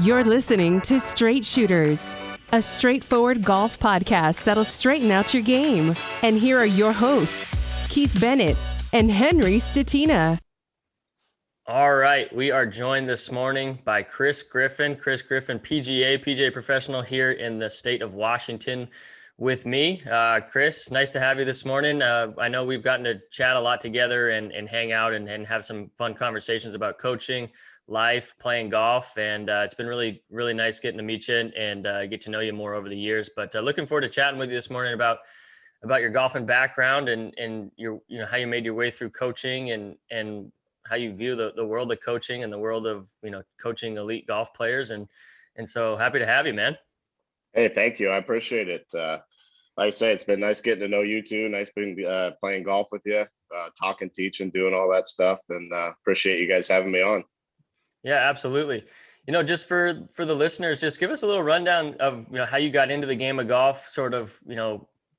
You're listening to Straight Shooters, a straightforward golf podcast that'll straighten out your game. And here are your hosts, Keith Bennett and Henry Stetina. All right, we are joined this morning by Chris Griffin. Chris Griffin, PGA professional here in the state of Washington with me. Chris, nice to have you this morning. I know we've gotten to chat a lot together and hang out and have some fun conversations about coaching, life, playing golf, and it's been really, really nice getting to meet you and get to know you more over the years. But looking forward to chatting with you this morning about your golfing background and your, how you made your way through coaching and how you view the world of coaching and the world of, coaching elite golf players. And so happy to have you, man. Hey, thank you. I appreciate it. Like I say, it's been nice getting to know you too. Nice being playing golf with you, talking, teaching, doing all that stuff. And appreciate you guys having me on. Yeah, absolutely. Just for the listeners, just give us a little rundown of, how you got into the game of golf, sort of,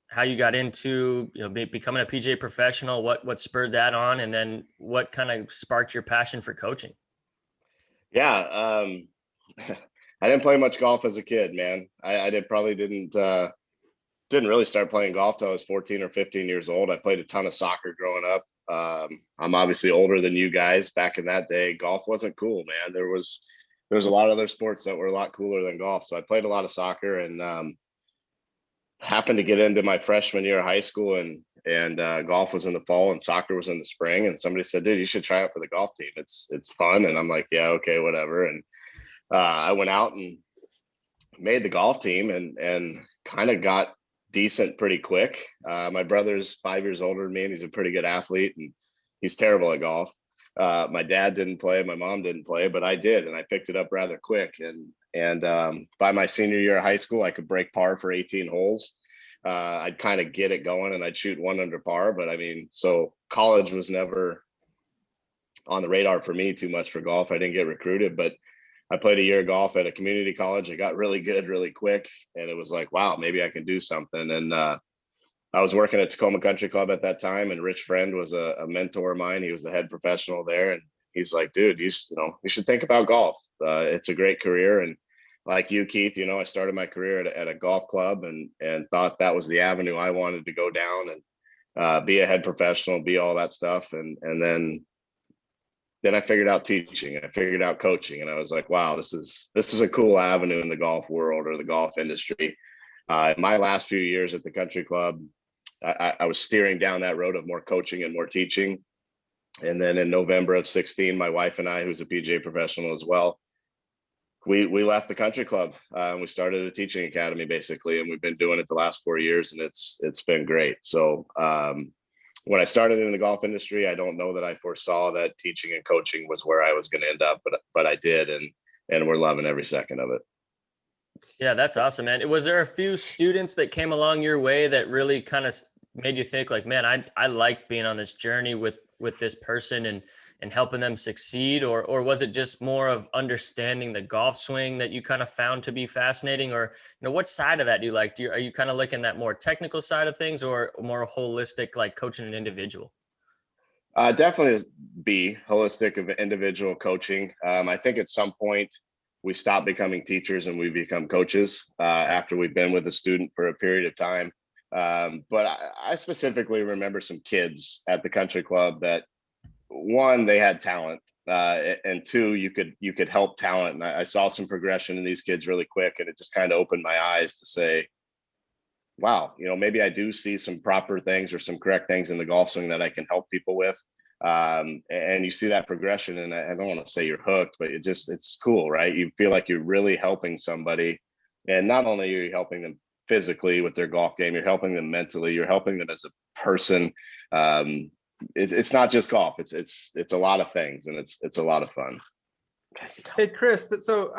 how you got into, becoming a PGA professional, what spurred that on, and then what kind of sparked your passion for coaching? Yeah. I didn't play much golf as a kid, man. I didn't really start playing golf till I was 14 or 15 years old. I played a ton of soccer growing up. I'm obviously older than you guys. Back in that day, golf wasn't cool, man. There was a lot of other sports that were a lot cooler than golf. So I played a lot of soccer and happened to get into my freshman year of high school and golf was in the fall and soccer was in the spring. And somebody said, dude, you should try out for the golf team. It's fun. And I'm like, yeah, okay, whatever. And I went out and made the golf team and kind of got decent pretty quick. My brother's 5 years older than me and he's a pretty good athlete and he's terrible at golf. My dad didn't play, my mom didn't play, but I did. And I picked it up rather quick. And by my senior year of high school, I could break par for 18 holes. I'd kind of get it going and I'd shoot one under par. But I mean, so college was never on the radar for me too much for golf. I didn't get recruited, but I played a year of golf at a community college. I got really good, really quick. And it was like, wow, maybe I can do something. And I was working at Tacoma Country Club at that time. And Rich Friend was a mentor of mine. He was the head professional there. And he's like, dude, you should think about golf. It's a great career. And like you, Keith, I started my career at a golf club and thought that was the avenue I wanted to go down and be a head professional, be all that stuff. And then I figured out teaching, I figured out coaching, and I was like, wow, this is a cool avenue in the golf world or the golf industry. In my last few years at the country club, I was steering down that road of more coaching and more teaching. And then in November of 16, my wife and I, who's a PGA professional as well, we left the country club and we started a teaching academy basically. And we've been doing it the last 4 years and it's been great. So when I started in the golf industry, I don't know that I foresaw that teaching and coaching was where I was going to end up, but I did. And we're loving every second of it. Yeah, that's awesome, man. Was there a few students that came along your way that really kind of made you think like, man, I like being on this journey with this person and helping them succeed? Or was it just more of understanding the golf swing that you kind of found to be fascinating? Or, what side of that do you like? Are you kind of looking at more technical side of things or more holistic, like coaching an individual? Definitely be holistic of individual coaching. I think at some point we stop becoming teachers and we become coaches after we've been with a student for a period of time. But I specifically remember some kids at the country club that, one, they had talent, and two, you could help talent. And I saw some progression in these kids really quick, and it just kind of opened my eyes to say, wow, maybe I do see some proper things or some correct things in the golf swing that I can help people with. And you see that progression, and I don't want to say you're hooked, but it's cool, right? You feel like you're really helping somebody, and not only are you helping them physically with their golf game, you're helping them mentally, you're helping them as a person. It's not just golf. It's a lot of things, and it's a lot of fun. Hey, Chris, so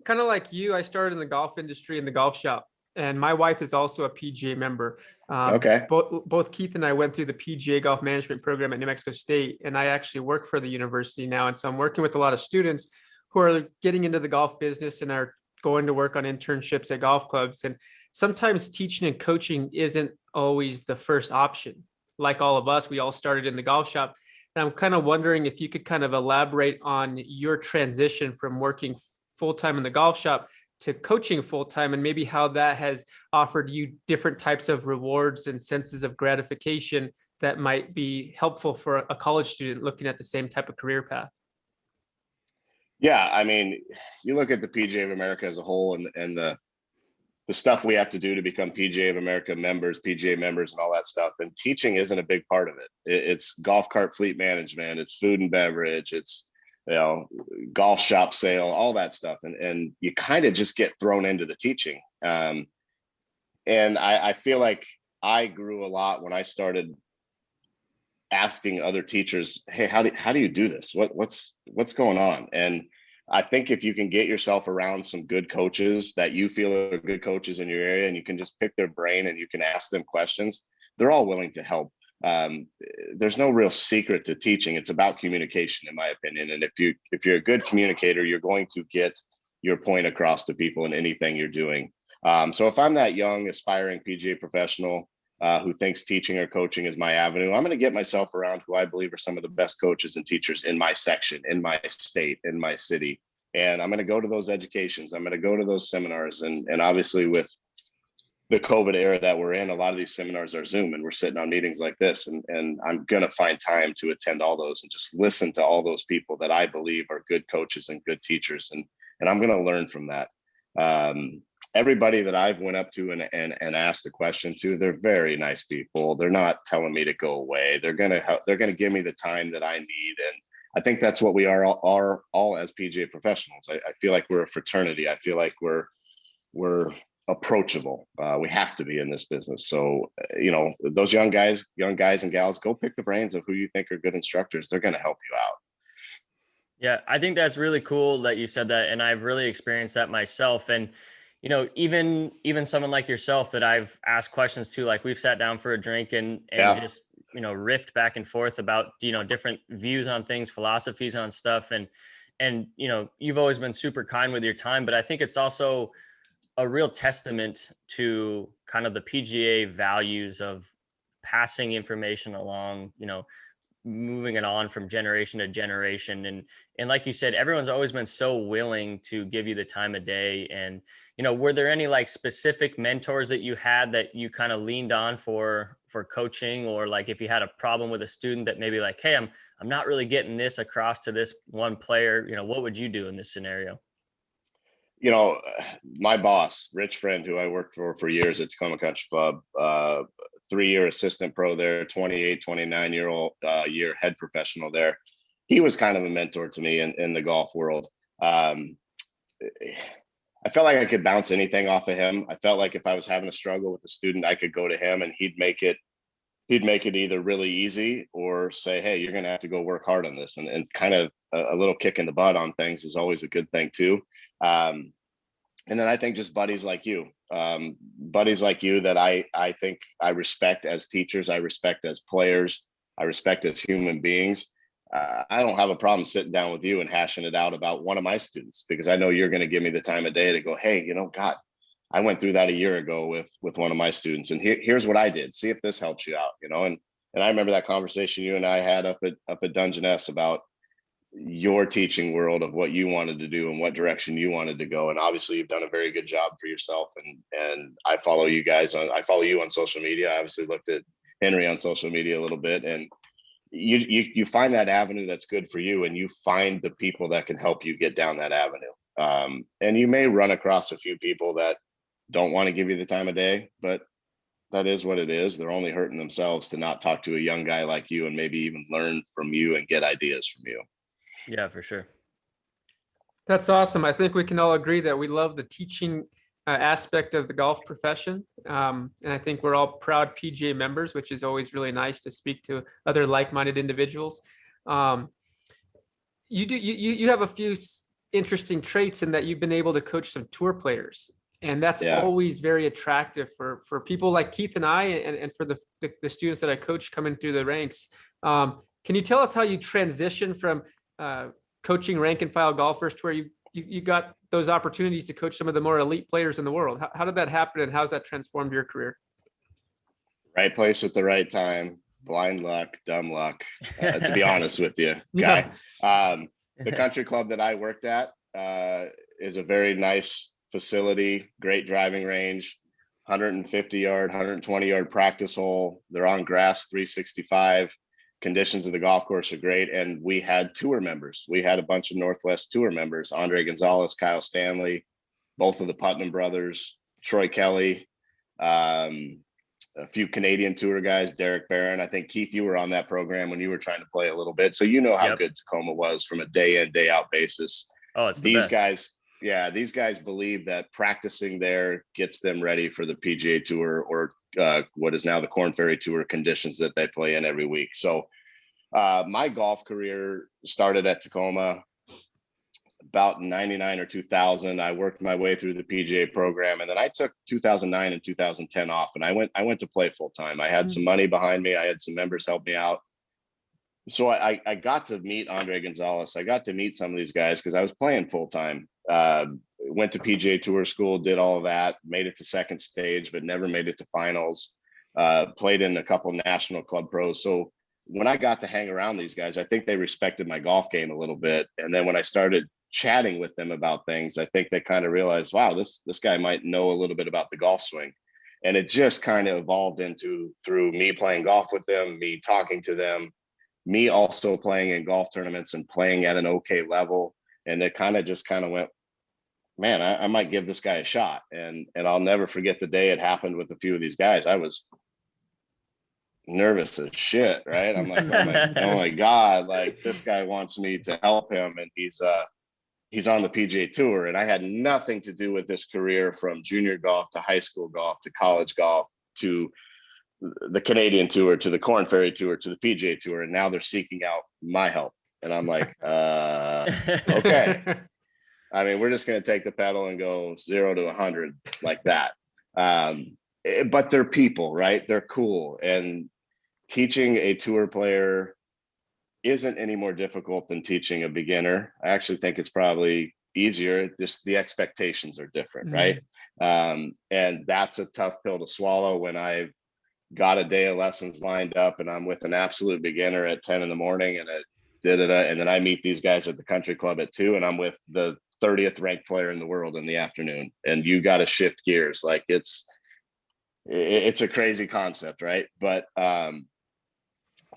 kind of like you, I started in the golf industry in the golf shop, and my wife is also a PGA member. Okay. Both Keith and I went through the PGA golf management program at New Mexico State, and I actually work for the university now. And so I'm working with a lot of students who are getting into the golf business and are going to work on internships at golf clubs. And sometimes teaching and coaching isn't always the first option. Like all of us, we all started in the golf shop. And I'm kind of wondering if you could kind of elaborate on your transition from working full-time in the golf shop to coaching full-time, and maybe how that has offered you different types of rewards and senses of gratification that might be helpful for a college student looking at the same type of career path. Yeah, I mean, you look at the PGA of America as a whole, and the stuff we have to do to become PGA of America members, PGA members, and all that stuff. And teaching isn't a big part of it. It's golf cart fleet management, it's food and beverage, it's, golf shop sale, all that stuff. And you kind of just get thrown into the teaching. And I feel like I grew a lot when I started asking other teachers, hey, how do you do this? What's going on? And I think if you can get yourself around some good coaches that you feel are good coaches in your area, and you can just pick their brain and you can ask them questions, they're all willing to help. There's no real secret to teaching. It's about communication, in my opinion. And if you're a good communicator, you're going to get your point across to people in anything you're doing. So if I'm that young, aspiring PGA professional who thinks teaching or coaching is my avenue, I'm going to get myself around who I believe are some of the best coaches and teachers in my section, in my state, in my city. And I'm going to go to those educations. I'm going to go to those seminars. And obviously with the COVID era that we're in, a lot of these seminars are Zoom, and we're sitting on meetings like this. And I'm going to find time to attend all those and just listen to all those people that I believe are good coaches and good teachers. And I'm going to learn from that. Everybody that I've went up to and asked a question to, they're very nice people. They're not telling me to go away. They're going to give me the time that I need. And I think that's what we are all as PGA professionals. I feel like we're a fraternity. I feel like we're approachable. We have to be in this business. So, those young guys and gals, go pick the brains of who you think are good instructors. They're going to help you out. Yeah, I think that's really cool that you said that. And I've really experienced that myself. And even someone like yourself that I've asked questions to, like we've sat down for a drink and just, riffed back and forth about, different views on things, philosophies on stuff. And, you've always been super kind with your time, but I think it's also a real testament to kind of the PGA values of passing information along, moving it on from generation to generation. And like you said, everyone's always been so willing to give you the time of day. And, were there any like specific mentors that you had that you kind of leaned on for coaching, or like if you had a problem with a student that maybe like, hey, I'm not really getting this across to this one player, what would you do in this scenario? My boss, Rich Friend, who I worked for years at Tacoma Country Club, 3-year assistant pro there, 29-year-old year head professional there. He was kind of a mentor to me in the golf world. I felt like I could bounce anything off of him. I felt like if I was having a struggle with a student, I could go to him and he'd make it either really easy or say, hey, you're going to have to go work hard on this. And kind of a little kick in the butt on things is always a good thing too. And then I think just buddies like you that I think I respect as teachers, I respect as players, I respect as human beings. I don't have a problem sitting down with you and hashing it out about one of my students, because I know you're going to give me the time of day to go, hey, God, I went through that a year ago with one of my students, and here's what I did. See if this helps you out, and I remember that conversation you and I had up at Dungeness about your teaching world of what you wanted to do and what direction you wanted to go. And obviously you've done a very good job for yourself. And I follow you on social media. I obviously looked at Henry on social media a little bit, and you find that avenue that's good for you, and you find the people that can help you get down that avenue. And you may run across a few people that don't want to give you the time of day, but that is what it is. They're only hurting themselves to not talk to a young guy like you and maybe even learn from you and get ideas from you. Yeah, for sure. That's awesome. I think we can all agree that we love the teaching aspect of the golf profession. And I think we're all proud PGA members, which is always really nice to speak to other like-minded individuals. You have a few interesting traits in that you've been able to coach some tour players. And that's always very attractive for people like Keith and I, and for the students that I coach coming through the ranks. Can you tell us how you transition from coaching rank and file golfers to where you got those opportunities to coach some of the more elite players in the world? How did that happen, and how's that transformed your career? Right place at the right time, blind luck, dumb luck, to be honest with you, guy. The country club that I worked at, is a very nice facility, great driving range, 150-yard, 120-yard practice hole. They're on grass 365. Conditions of the golf course are great. And we had tour members. We had a bunch of Northwest tour members, Andre Gonzalez, Kyle Stanley, both of the Putnam brothers, Troy Kelly, a few Canadian tour guys, Derek Barron. I think, Keith, you were on that program when you were trying to play a little bit. So you know how good Tacoma was from a day in, day out basis. Oh, it's these guys. Yeah, these guys believe that practicing there gets them ready for the PGA Tour or what is now the Korn Ferry Tour conditions that they play in every week. So my golf career started at Tacoma about 99 or 2000. I worked my way through the PGA program, and then I took 2009 and 2010 off, and I went to play full time. I had some money behind me. I had some members help me out. So I got to meet Andre Gonzalez. I got to meet some of these guys because I was playing full time. Went to PGA Tour school, did all of that, made it to second stage, but never made it to finals. Played in a couple national club pros. So when I got to hang around these guys, I think they respected my golf game a little bit. And then when I started chatting with them about things, I think they kind of realized, wow, this guy might know a little bit about the golf swing. And it just kind of evolved through me playing golf with them, me talking to them, me also playing in golf tournaments and playing at an okay level. And it kind of went, man, I might give this guy a shot. And I'll never forget the day it happened with a few of these guys. I was nervous as shit, right? I'm like, oh my God, like this guy wants me to help him. And he's on the PGA Tour. And I had nothing to do with this career from junior golf to high school golf to college golf to the Canadian Tour to the Korn Ferry Tour to the PGA Tour. And now they're seeking out my help. And I'm like, okay. I mean, we're just going to take the pedal and go 0 to 100 like that. But they're people, right? They're cool. And teaching a tour player isn't any more difficult than teaching a beginner. I actually think it's probably easier. Just the expectations are different, right? And that's a tough pill to swallow when I've got a day of lessons lined up and I'm with an absolute beginner at 10 in the morning and and then I meet these guys at the country club at 2 and I'm with the 30th ranked player in the world in the afternoon, and you got to shift gears. Like it's a crazy concept, right? But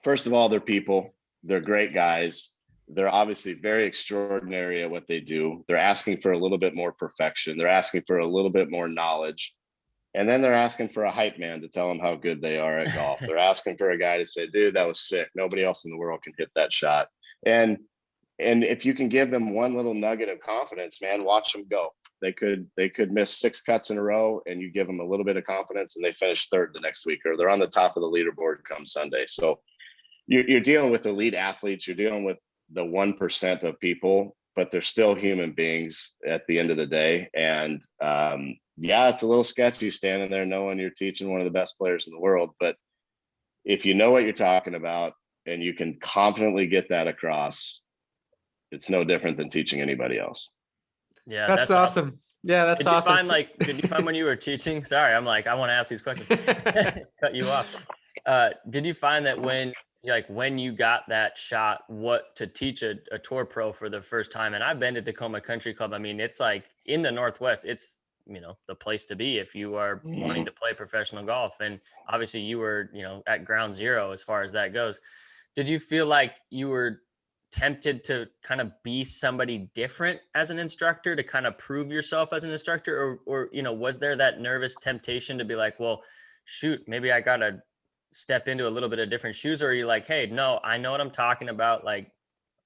first of all, they're people. They're great guys. They're obviously very extraordinary at what they do. They're asking for a little bit more perfection. They're asking for a little bit more knowledge. And then they're asking for a hype man to tell them how good they are at golf. They're asking for a guy to say, dude, that was sick. Nobody else in the world can hit that shot. And if you can give them one little nugget of confidence, man, watch them go. They could miss 6 cuts in a row and you give them a little bit of confidence and they finish third the next week, or they're on the top of the leaderboard come Sunday. So you're dealing with elite athletes. You're dealing with the 1% of people, but they're still human beings at the end of the day. And yeah, it's a little sketchy standing there knowing you're teaching one of the best players in the world. But if you know what you're talking about and you can confidently get that across, it's no different than teaching anybody else. Yeah, that's awesome. Yeah, that's awesome. Did you find when you were teaching? Sorry, I'm like, I want to ask these questions. Cut you off. Did you find that when you got that shot, what to teach a tour pro for the first time? And I've been to Tacoma Country Club. I mean, it's like in the Northwest, it's, the place to be if you are wanting to play professional golf. And obviously you were, at ground zero as far as that goes. Did you feel like you were tempted to kind of be somebody different as an instructor, to kind of prove yourself as an instructor, or was there that nervous temptation to be like, well, shoot, maybe I got to step into a little bit of different shoes? Or are you like, hey, no, I know what I'm talking about. Like,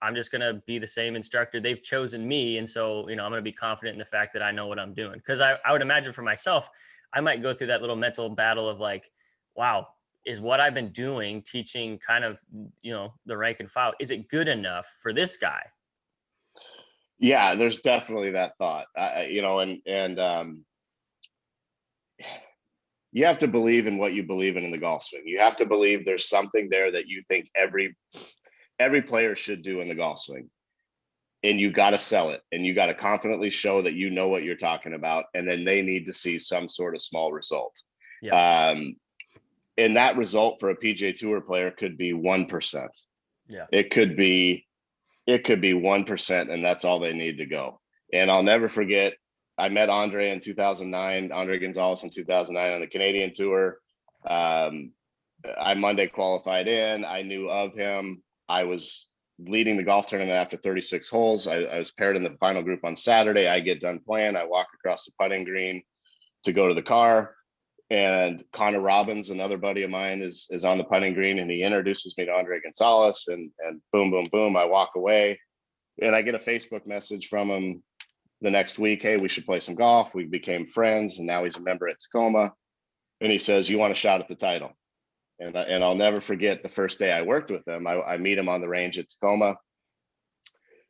I'm just going to be the same instructor. They've chosen me. And so, I'm going to be confident in the fact that I know what I'm doing. Cause I would imagine for myself, I might go through that little mental battle of like, wow, is what I've been doing, teaching kind of, the rank and file, is it good enough for this guy? Yeah, there's definitely that thought, you have to believe in what you believe in the golf swing. You have to believe there's something there that you think every player should do in the golf swing. And you got to sell it, and you got to confidently show that you know what you're talking about. And then they need to see some sort of small result. Yeah. And that result for a PGA Tour player could be 1%. Yeah. It could be 1%, and that's all they need to go. And I'll never forget, I met Andre in 2009, Andre Gonzalez in 2009 on the Canadian tour. I Monday qualified in. I knew of him. I was leading the golf tournament after 36 holes. I was paired in the final group on Saturday. I get done playing. I walk across the putting green to go to the car. And Connor Robbins, another buddy of mine, is on the putting green, and he introduces me to Andre Gonzalez, and boom, boom, boom, I walk away, and I get a Facebook message from him the next week. Hey, we should play some golf. We became friends, and now he's a member at Tacoma. And he says, you want a shot at the title? And I'll never forget the first day I worked with him. I meet him on the range at Tacoma,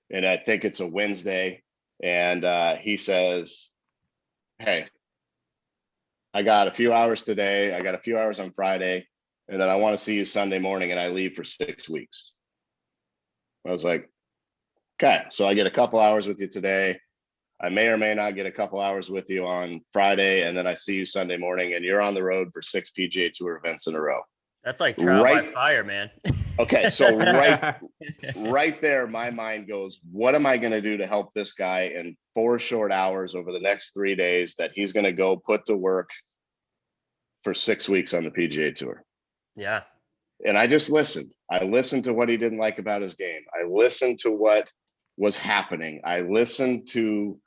and I think it's a Wednesday, and he says, hey, I got a few hours today. I got a few hours on Friday, and then I want to see you Sunday morning, and I leave for 6 weeks. I was like, okay, so I get a couple hours with you today. I may or may not get a couple hours with you on Friday, and then I see you Sunday morning, and you're on the road for 6 PGA Tour events in a row. That's like trial by fire, man. Okay, so right there, my mind goes, what am I going to do to help this guy in 4 short hours over the next 3 days that he's going to go put to work for 6 weeks on the PGA Tour? Yeah. And I just listened. I listened to what he didn't like about his game. I listened to what was happening. I listened to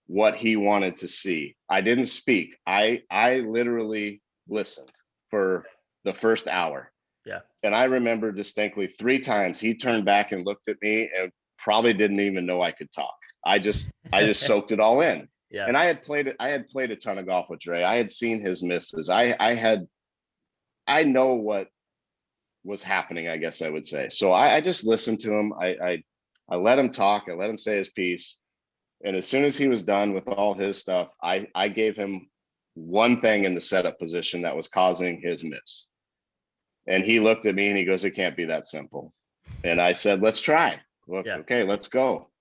what he wanted to see. I didn't speak. I literally listened for the first hour. Yeah. And I remember distinctly 3 times he turned back and looked at me and probably didn't even know I could talk. I just soaked it all in. Yeah. And I had played a ton of golf with Dre. I had seen his misses. I know what was happening, I guess I would say. So I just listened to him. I let him talk. I let him say his piece. And as soon as he was done with all his stuff, I gave him one thing in the setup position that was causing his miss. And he looked at me and he goes, it can't be that simple. And I said, let's try. Look, yeah. Okay, let's go.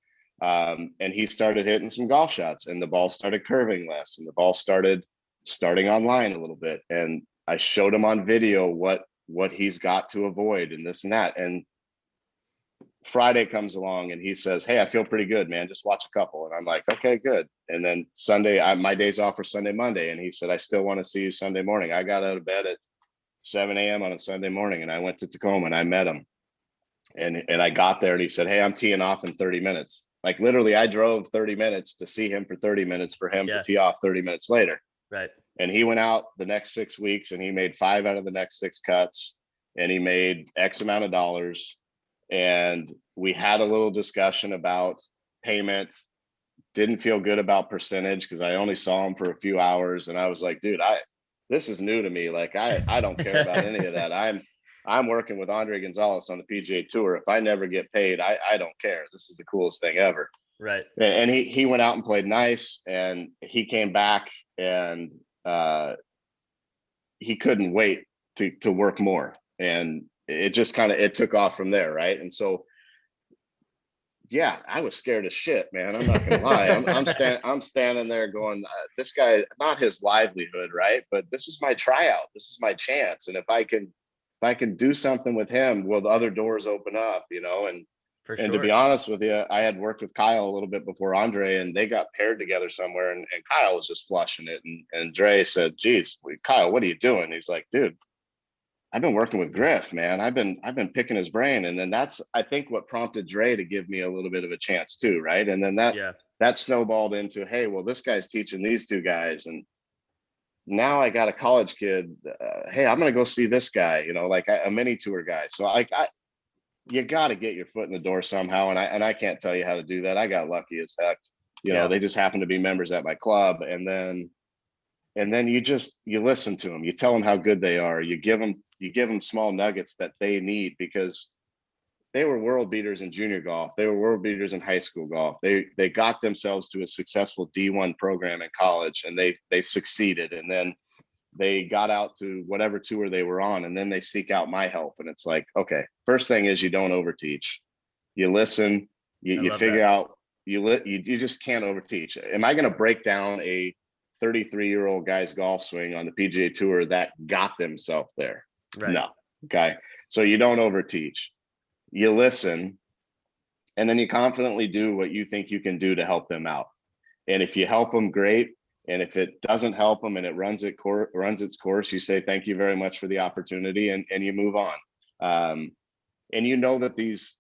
And he started hitting some golf shots, and the ball started curving less, and the ball started starting on line a little bit. And I showed him on video what he's got to avoid and this and that. And Friday comes along and he says, hey, I feel pretty good, man. Just watch a couple. And I'm like, okay, good. And then Sunday, my days off for Sunday, Monday. And he said, I still want to see you Sunday morning. I got out of bed at 7 a.m. on a Sunday morning, and I went to Tacoma and I met him. And I got there and he said, hey, I'm teeing off in 30 minutes. Like literally I drove 30 minutes to see him for 30 minutes for him to tee off 30 minutes later. Right. And he went out the next 6 weeks and he made 5 out of the next 6 cuts, and he made X amount of dollars. And we had a little discussion about payment. Didn't feel good about percentage because I only saw him for a few hours. And I was like, dude, this is new to me. Like, I don't care about any of that. I'm working with Andre Gonzalez on the PGA Tour. If I never get paid, I don't care. This is the coolest thing ever. Right. And he went out and played nice, and he came back, and he couldn't wait to work more. And it just it took off from there. Right. And so, yeah, I was scared as shit, man. I'm not gonna lie. I'm standing there going, this guy, not his livelihood, right? But this is my tryout. This is my chance. And if I can do something with him, will the other doors open up, you know? And to be honest with you, I had worked with Kyle a little bit before Andre, and they got paired together somewhere, and Kyle was just flushing it. And Dre said, geez, Kyle, what are you doing? He's like, dude, I've been working with Griff, man. I've been picking his brain. And then that's, I think, what prompted Dre to give me a little bit of a chance too. Right. And then that snowballed into, hey, well, this guy's teaching these 2 guys. And now I got a college kid. Hey, I'm going to go see this guy, you know, like a mini tour guy. So you got to get your foot in the door somehow. And I can't tell you how to do that. I got lucky as heck. You know, they just happen to be members at my club. And then you listen to them, you tell them how good they are. You give them small nuggets that they need, because they were world beaters in junior golf. They were world beaters in high school golf. They got themselves to a successful D1 program in college, and they succeeded. And then they got out to whatever tour they were on, and then they seek out my help. And it's like, okay, first thing is you don't overteach. You listen, you figure out, you just can't overteach. Am I going to break down a 33-year-old guy's golf swing on the PGA Tour that got themselves there? Right. No. Okay. So you don't overteach. You listen, and then you confidently do what you think you can do to help them out. And if you help them, great. And if it doesn't help them and it runs its course, you say, thank you very much for the opportunity, and you move on. And you know that these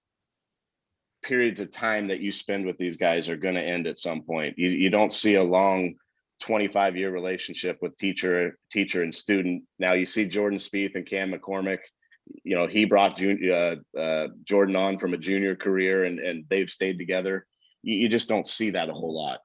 periods of time that you spend with these guys are going to end at some point. You don't see a long 25-year relationship with teacher and student. Now you see Jordan Spieth and Cam McCormick. You know, he brought Jordan on from a junior career, and they've stayed together. You just don't see that a whole lot.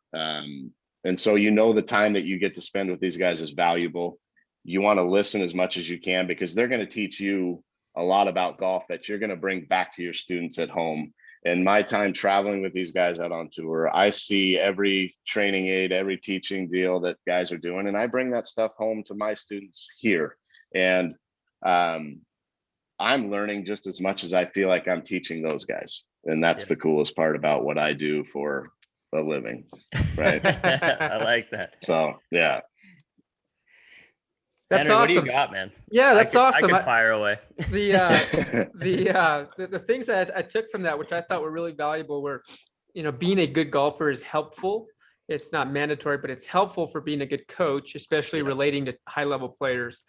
And so, you know, the time that you get to spend with these guys is valuable. You want to listen as much as you can, because they're going to teach you a lot about golf that you're going to bring back to your students at home. And my time traveling with these guys out on tour, I see every training aid, every teaching deal that guys are doing, and I bring that stuff home to my students here. And I'm learning just as much as I feel like I'm teaching those guys. And that's the coolest part about what I do for a living. Right. I like that. So, yeah. That's Henry, awesome. What do you got, man? Yeah, that's awesome. I could fire away. The things that I took from that, which I thought were really valuable, were, you know, being a good golfer is helpful. It's not mandatory, but it's helpful for being a good coach, especially relating to high level players.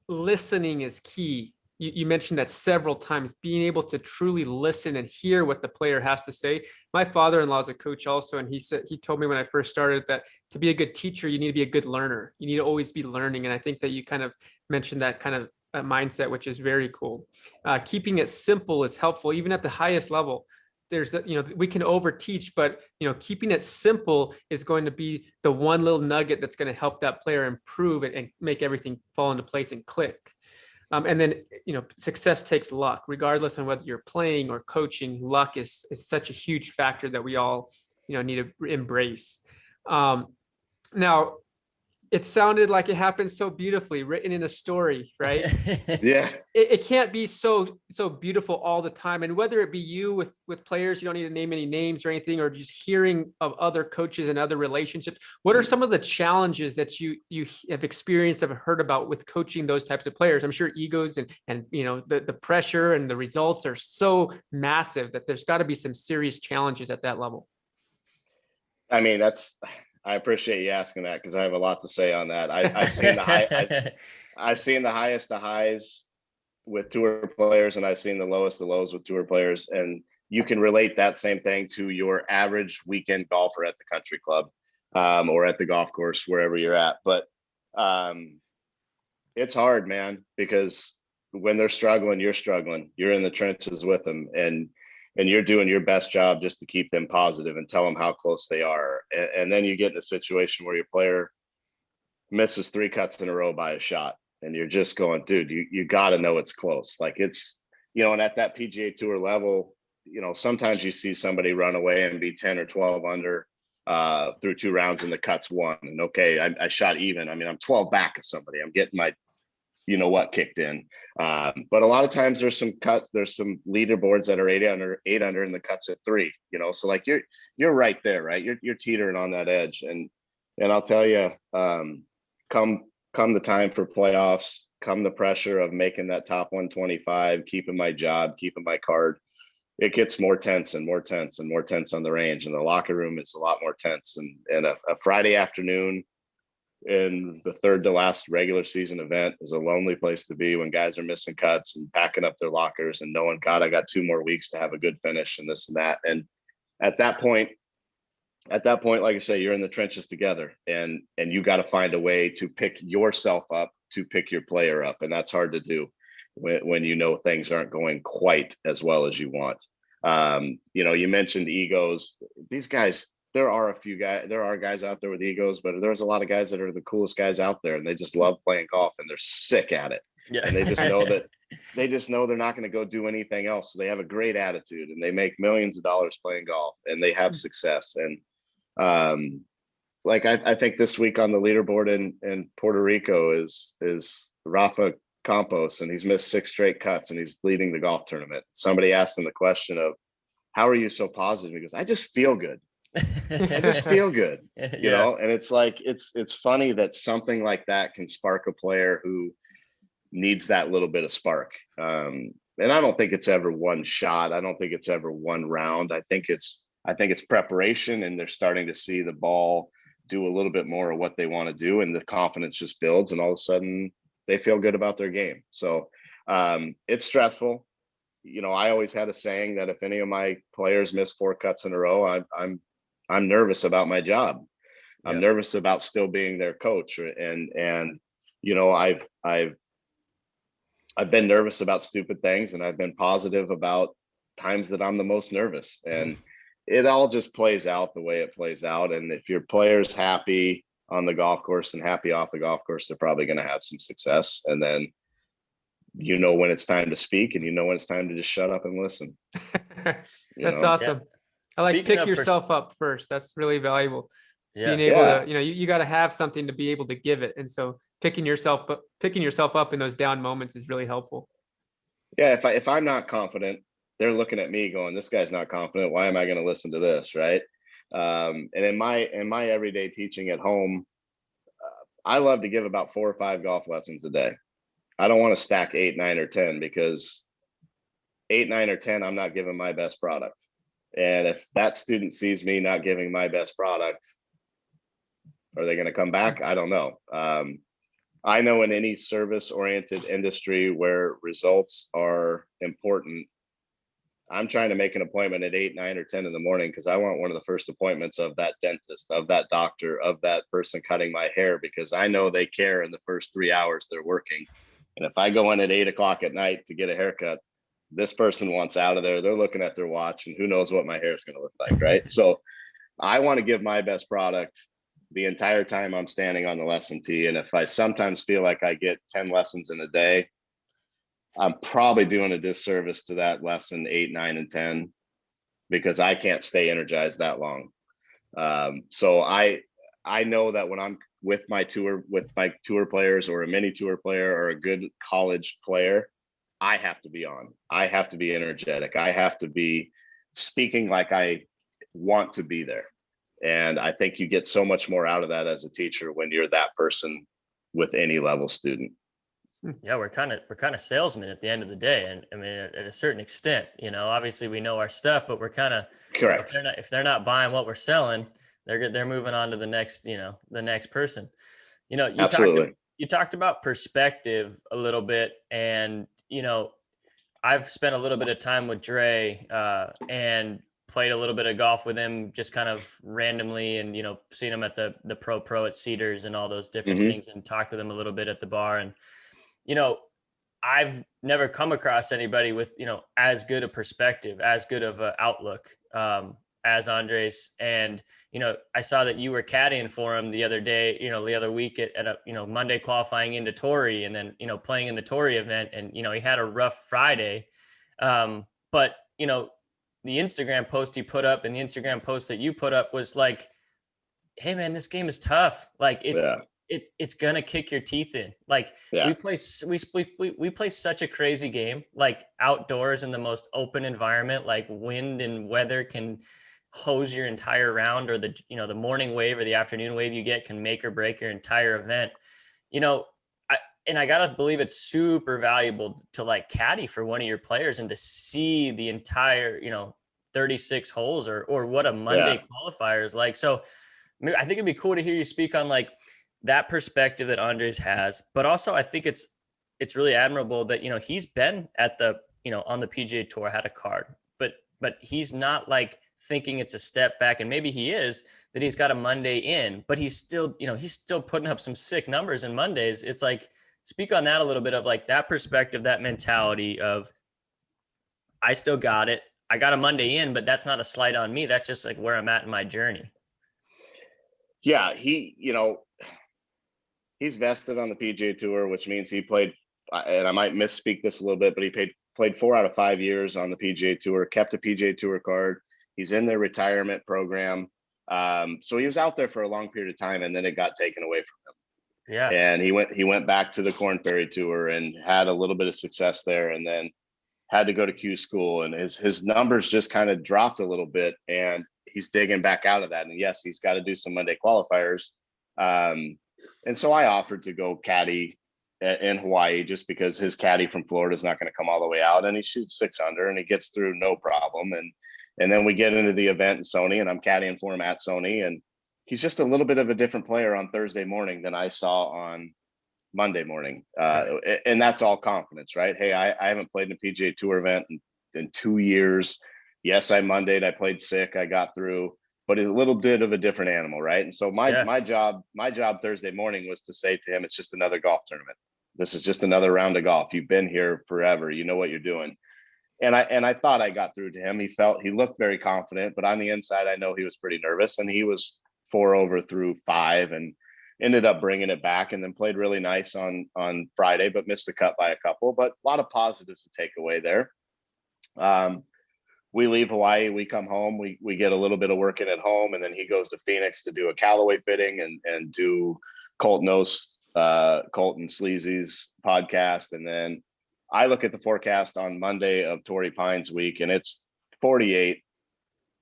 Listening is key. You mentioned that several times, being able to truly listen and hear what the player has to say. My father-in-law is a coach also, and he told me when I first started that to be a good teacher, you need to be a good learner. You need to always be learning. And I think that you kind of mentioned that kind of mindset, which is very cool. Keeping it simple is helpful, even at the highest level. There's, we can over teach, but, keeping it simple is going to be the one little nugget that's going to help that player improve it and make everything fall into place and click. And then, success takes luck, regardless of whether you're playing or coaching. Luck is such a huge factor that we all, need to embrace. Now, it sounded like it happened so beautifully, written in a story, right? Yeah. It can't be so beautiful all the time. And whether it be you with players, you don't need to name any names or anything, or just hearing of other coaches and other relationships. What are some of the challenges that you have experienced, have heard about with coaching those types of players? I'm sure egos and the pressure and the results are so massive that there's got to be some serious challenges at that level. I mean, I appreciate you asking that, because I have a lot to say on that. I've seen the highest of highs with tour players, and I've seen the lowest of lows with tour players. And you can relate that same thing to your average weekend golfer at the country club, or at the golf course, wherever you're at. But it's hard, man, because when they're struggling, you're struggling. You're in the trenches with them, and you're doing your best job just to keep them positive and tell them how close they are. And then you get in a situation where your player misses 3 cuts in a row by a shot, and you're just going, dude, you got to know it's close. Like, it's, and at that PGA Tour level, sometimes you see somebody run away and be 10 or 12 under through 2 rounds and the cuts won. And okay, I shot even. I mean, I'm 12 back of somebody. I'm getting my kicked in. But a lot of times there's some cuts, there's some leaderboards that are 8 under and the cuts at 3, so like you're right there, right? You're teetering on that edge. And I'll tell you, come the time for playoffs, come the pressure of making that top 125, keeping my job, keeping my card, it gets more tense and more tense and more tense on the range. And the locker room, it's a lot more tense. And a Friday afternoon in the third to last regular season event is a lonely place to be when guys are missing cuts and packing up their lockers and knowing, God, I got 2 more weeks to have a good finish and this and that. And at that point, like I say, you're in the trenches together, and you got to find a way to pick yourself up, to pick your player up. And that's hard to do when things aren't going quite as well as you want. You mentioned egos. These guys, there are guys out there with egos, but there's a lot of guys that are the coolest guys out there, and they just love playing golf and they're sick at it. Yeah. And they just know they're not going to go do anything else. So they have a great attitude, and they make millions of dollars playing golf, and they have success. And I think this week on the leaderboard in Puerto Rico is Rafa Campos, and he's missed 6 straight cuts, and he's leading the golf tournament. Somebody asked him the question of, how are you so positive? He goes, I just feel good. I just feel good, and it's like, it's funny that something like that can spark a player who needs that little bit of spark. And I don't think it's ever one shot. I don't think it's ever one round. I think it's I think it's preparation, and they're starting to see the ball do a little bit more of what they want to do, and the confidence just builds, and all of a sudden they feel good about their game. So it's stressful. I always had a saying that if any of my players miss 4 cuts in a row, I'm nervous about my job. I'm nervous about still being their coach. And I've been nervous about stupid things, and I've been positive about times that I'm the most nervous, and it all just plays out the way it plays out. And if your player's happy on the golf course and happy off the golf course, they're probably going to have some success. And then when it's time to speak, and when it's time to just shut up and listen. That's awesome. Yeah. I like Speaking pick yourself up first. That's really valuable. Yeah. Being able to, you got to have something to be able to give it. And so picking yourself up in those down moments is really helpful. Yeah. If I'm not confident, they're looking at me going, this guy's not confident. Why am I going to listen to this? Right. And in my everyday teaching at home, I love to give about 4 or 5 golf lessons a day. I don't want to stack 8, 9, or 10, because 8, 9, or 10, I'm not giving my best product. And if that student sees me not giving my best product, are they going to come back? I don't know. I know in any service-oriented industry where results are important, I'm trying to make an appointment at 8, 9, or 10 in the morning, because I want one of the first appointments of that dentist, of that doctor, of that person cutting my hair, because I know they care in the first 3 hours they're working. And if I go in at 8 o'clock at night to get a haircut, this person wants out of there. They're looking at their watch, and who knows what my hair is going to look like, right? So I want to give my best product the entire time I'm standing on the lesson tee. And if I sometimes feel like I get 10 lessons in a day, I'm probably doing a disservice to that lesson 8, 9, and 10, because I can't stay energized that long. So I know that when I'm with my tour players, or a mini tour player, or a good college player, I have to be on. I have to be energetic. I have to be speaking like I want to be there. And I think you get so much more out of that as a teacher when you're that person with any level student. Yeah, we're kind of salesmen at the end of the day, and I mean, at a certain extent, obviously we know our stuff, but we're kind of correct. If they're not buying what we're selling, they're moving on to the next person. Absolutely. You talked about perspective a little bit, and I've spent a little bit of time with Dre, and played a little bit of golf with him, just kind of randomly, and seen him at the pro at Cedars and all those different things, and talked with him a little bit at the bar. And I've never come across anybody with as good a perspective, as good of an outlook as Andres. And I saw that you were caddying for him the other day, the other week at a Monday qualifying into Torrey, and then playing in the Torrey event, and he had a rough Friday, but the Instagram post he put up and the Instagram post that you put up was like, hey man, this game is tough. Like it's gonna kick your teeth in. Like we play such a crazy game, like outdoors in the most open environment, like wind and weather can hose your entire round, or the morning wave or the afternoon wave you get can make or break your entire event. I gotta believe it's super valuable to like caddy for one of your players and to see the entire 36 holes or what a Monday qualifier is like. So I think it'd be cool to hear you speak on like that perspective that Andres has, but also I think it's really admirable that he's been at the on the PGA Tour, had a card, but he's not like thinking it's a step back, and maybe he is, that he's got a Monday in, but he's still putting up some sick numbers in Mondays. It's like, speak on that a little bit, of like that perspective, that mentality of, I still got it. I got a Monday in, but that's not a slight on me. That's just like where I'm at in my journey. Yeah. He's vested on the PGA Tour, which means he played, and I might misspeak this a little bit, but he played 4 out of 5 years on the PGA Tour, kept a PGA Tour card. He's in their retirement program. So he was out there for a long period of time, and then it got taken away from him. Yeah. And he went back to the Korn Ferry Tour and had a little bit of success there, and then had to go to Q school, and his numbers just kind of dropped a little bit, and he's digging back out of that. And yes, he's got to do some Monday qualifiers. And so I offered to go caddy in Hawaii, just because his caddy from Florida is not going to come all the way out, and he shoots 6 under and he gets through no problem. And And then we get into the event in Sony, and I'm caddying for him at Sony. And he's just a little bit of a different player on Thursday morning than I saw on Monday morning. And that's all confidence, right? Hey, I haven't played in a PGA Tour event in 2 years. Yes, I Mondayed, I played sick, I got through, but it's a little bit of a different animal, right? And so my job Thursday morning was to say to him, it's just another golf tournament. This is just another round of golf. You've been here forever. You know what you're doing. And I thought I got through to him. He looked very confident, but on the inside, I know he was pretty nervous, and he was 4 over through 5 and ended up bringing it back, and then played really nice on Friday, but missed the cut by a couple, but a lot of positives to take away there. We leave Hawaii, we come home, we get a little bit of work in at home, and then he goes to Phoenix to do a Callaway fitting and do Colton Sleazy's podcast. And then I look at the forecast on Monday of Torrey Pines week, and it's 48,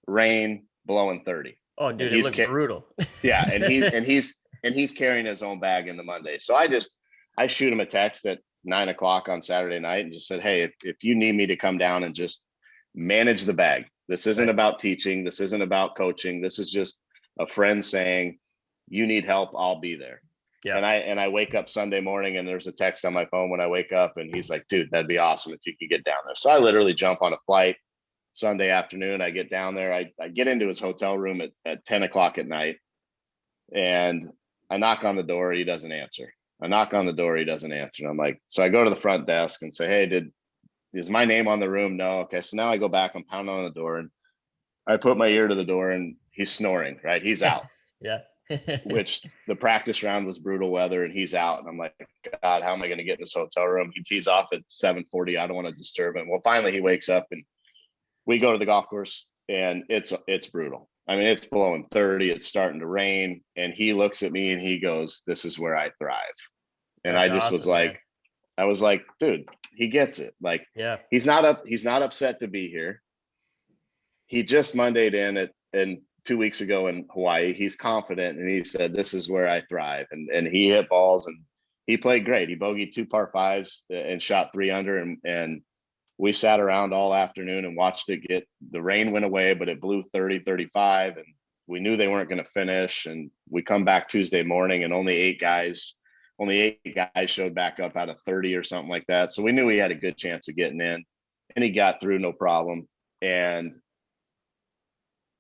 rain, blowing 30. Oh, dude, it looked brutal. Yeah, and he's carrying his own bag in the Monday. So I shoot him a text at 9 o'clock on Saturday night and just said, hey, if you need me to come down and just manage the bag, this isn't about teaching, this isn't about coaching, this is just a friend saying, you need help, I'll be there. Yeah. And I wake up Sunday morning, and there's a text on my phone when I wake up, and he's like, dude, that'd be awesome if you could get down there. So I literally jump on a flight Sunday afternoon. I get down there. I get into his hotel room at 10 o'clock at night, and I knock on the door. He doesn't answer. I knock on the door. He doesn't answer. And I'm like, so I go to the front desk and say, hey, is my name on the room? No. Okay. So now I go back, I'm pounding on the door, and I put my ear to the door, and he's snoring, right? He's out. Yeah. Which the practice round was brutal weather, and he's out. And I'm like, God, how am I going to get in this hotel room? He tees off at 7:40. I don't want to disturb him. Well, finally he wakes up, and we go to the golf course, and it's brutal. I mean, it's blowing 30. It's starting to rain. And he looks at me and he goes, this is where I thrive. And I just was like, man. I was like, dude, he gets it. Like, yeah, he's not upset to be here. He just Mondayed in 2 weeks ago in Hawaii. He's confident, and he said, this is where I thrive. And he hit balls, and he played great. He bogeyed 2 par 5s and shot 3 under. And we sat around all afternoon and watched it the rain went away, but it blew 30, 35. And we knew they weren't going to finish. And we come back Tuesday morning, and only 8 guys showed back up out of 30 or something like that. So we knew he had a good chance of getting in, and he got through no problem. And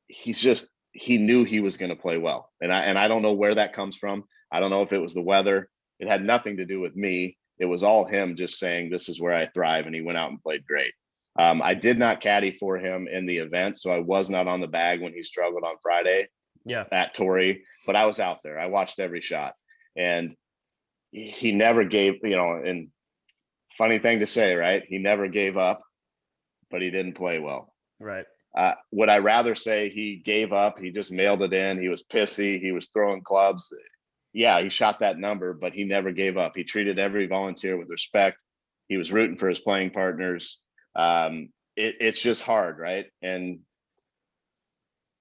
he knew he was going to play well. And I don't know where that comes from. I don't know if it was the weather. It had nothing to do with me. It was all him just saying, this is where I thrive. And he went out and played great. I did not caddy for him in the event, so I was not on the bag when he struggled on Friday at Torrey, but I was out there. I watched every shot, and he never gave, and funny thing to say, right? He never gave up, but he didn't play well. Right. Would I rather say he gave up? He just mailed it in. He was pissy. He was throwing clubs. Yeah, he shot that number, but he never gave up. He treated every volunteer with respect. He was rooting for his playing partners. It's just hard, right? And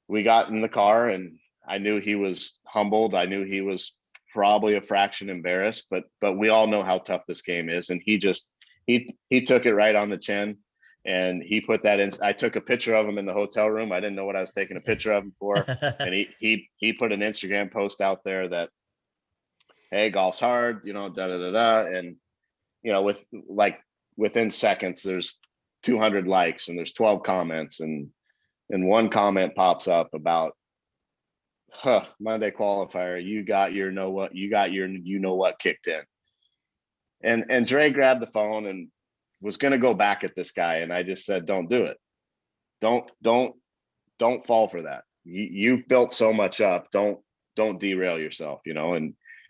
we got in the car, and I knew he was humbled. I knew he was probably a fraction embarrassed, but we all know how tough this game is. And he took it right on the chin. And he put that in. I took a picture of him in the hotel room. I didn't know what I was taking a picture of him for. And he put an Instagram post out there that, hey, golf's hard, da da da da. And within seconds, there's 200 likes and there's 12 comments, and one comment pops up about, Monday qualifier, you got your you know what kicked in. And Dre grabbed the phone and was going to go back at this guy. And I just said, don't do it. Don't fall for that. You've built so much up. Don't derail yourself,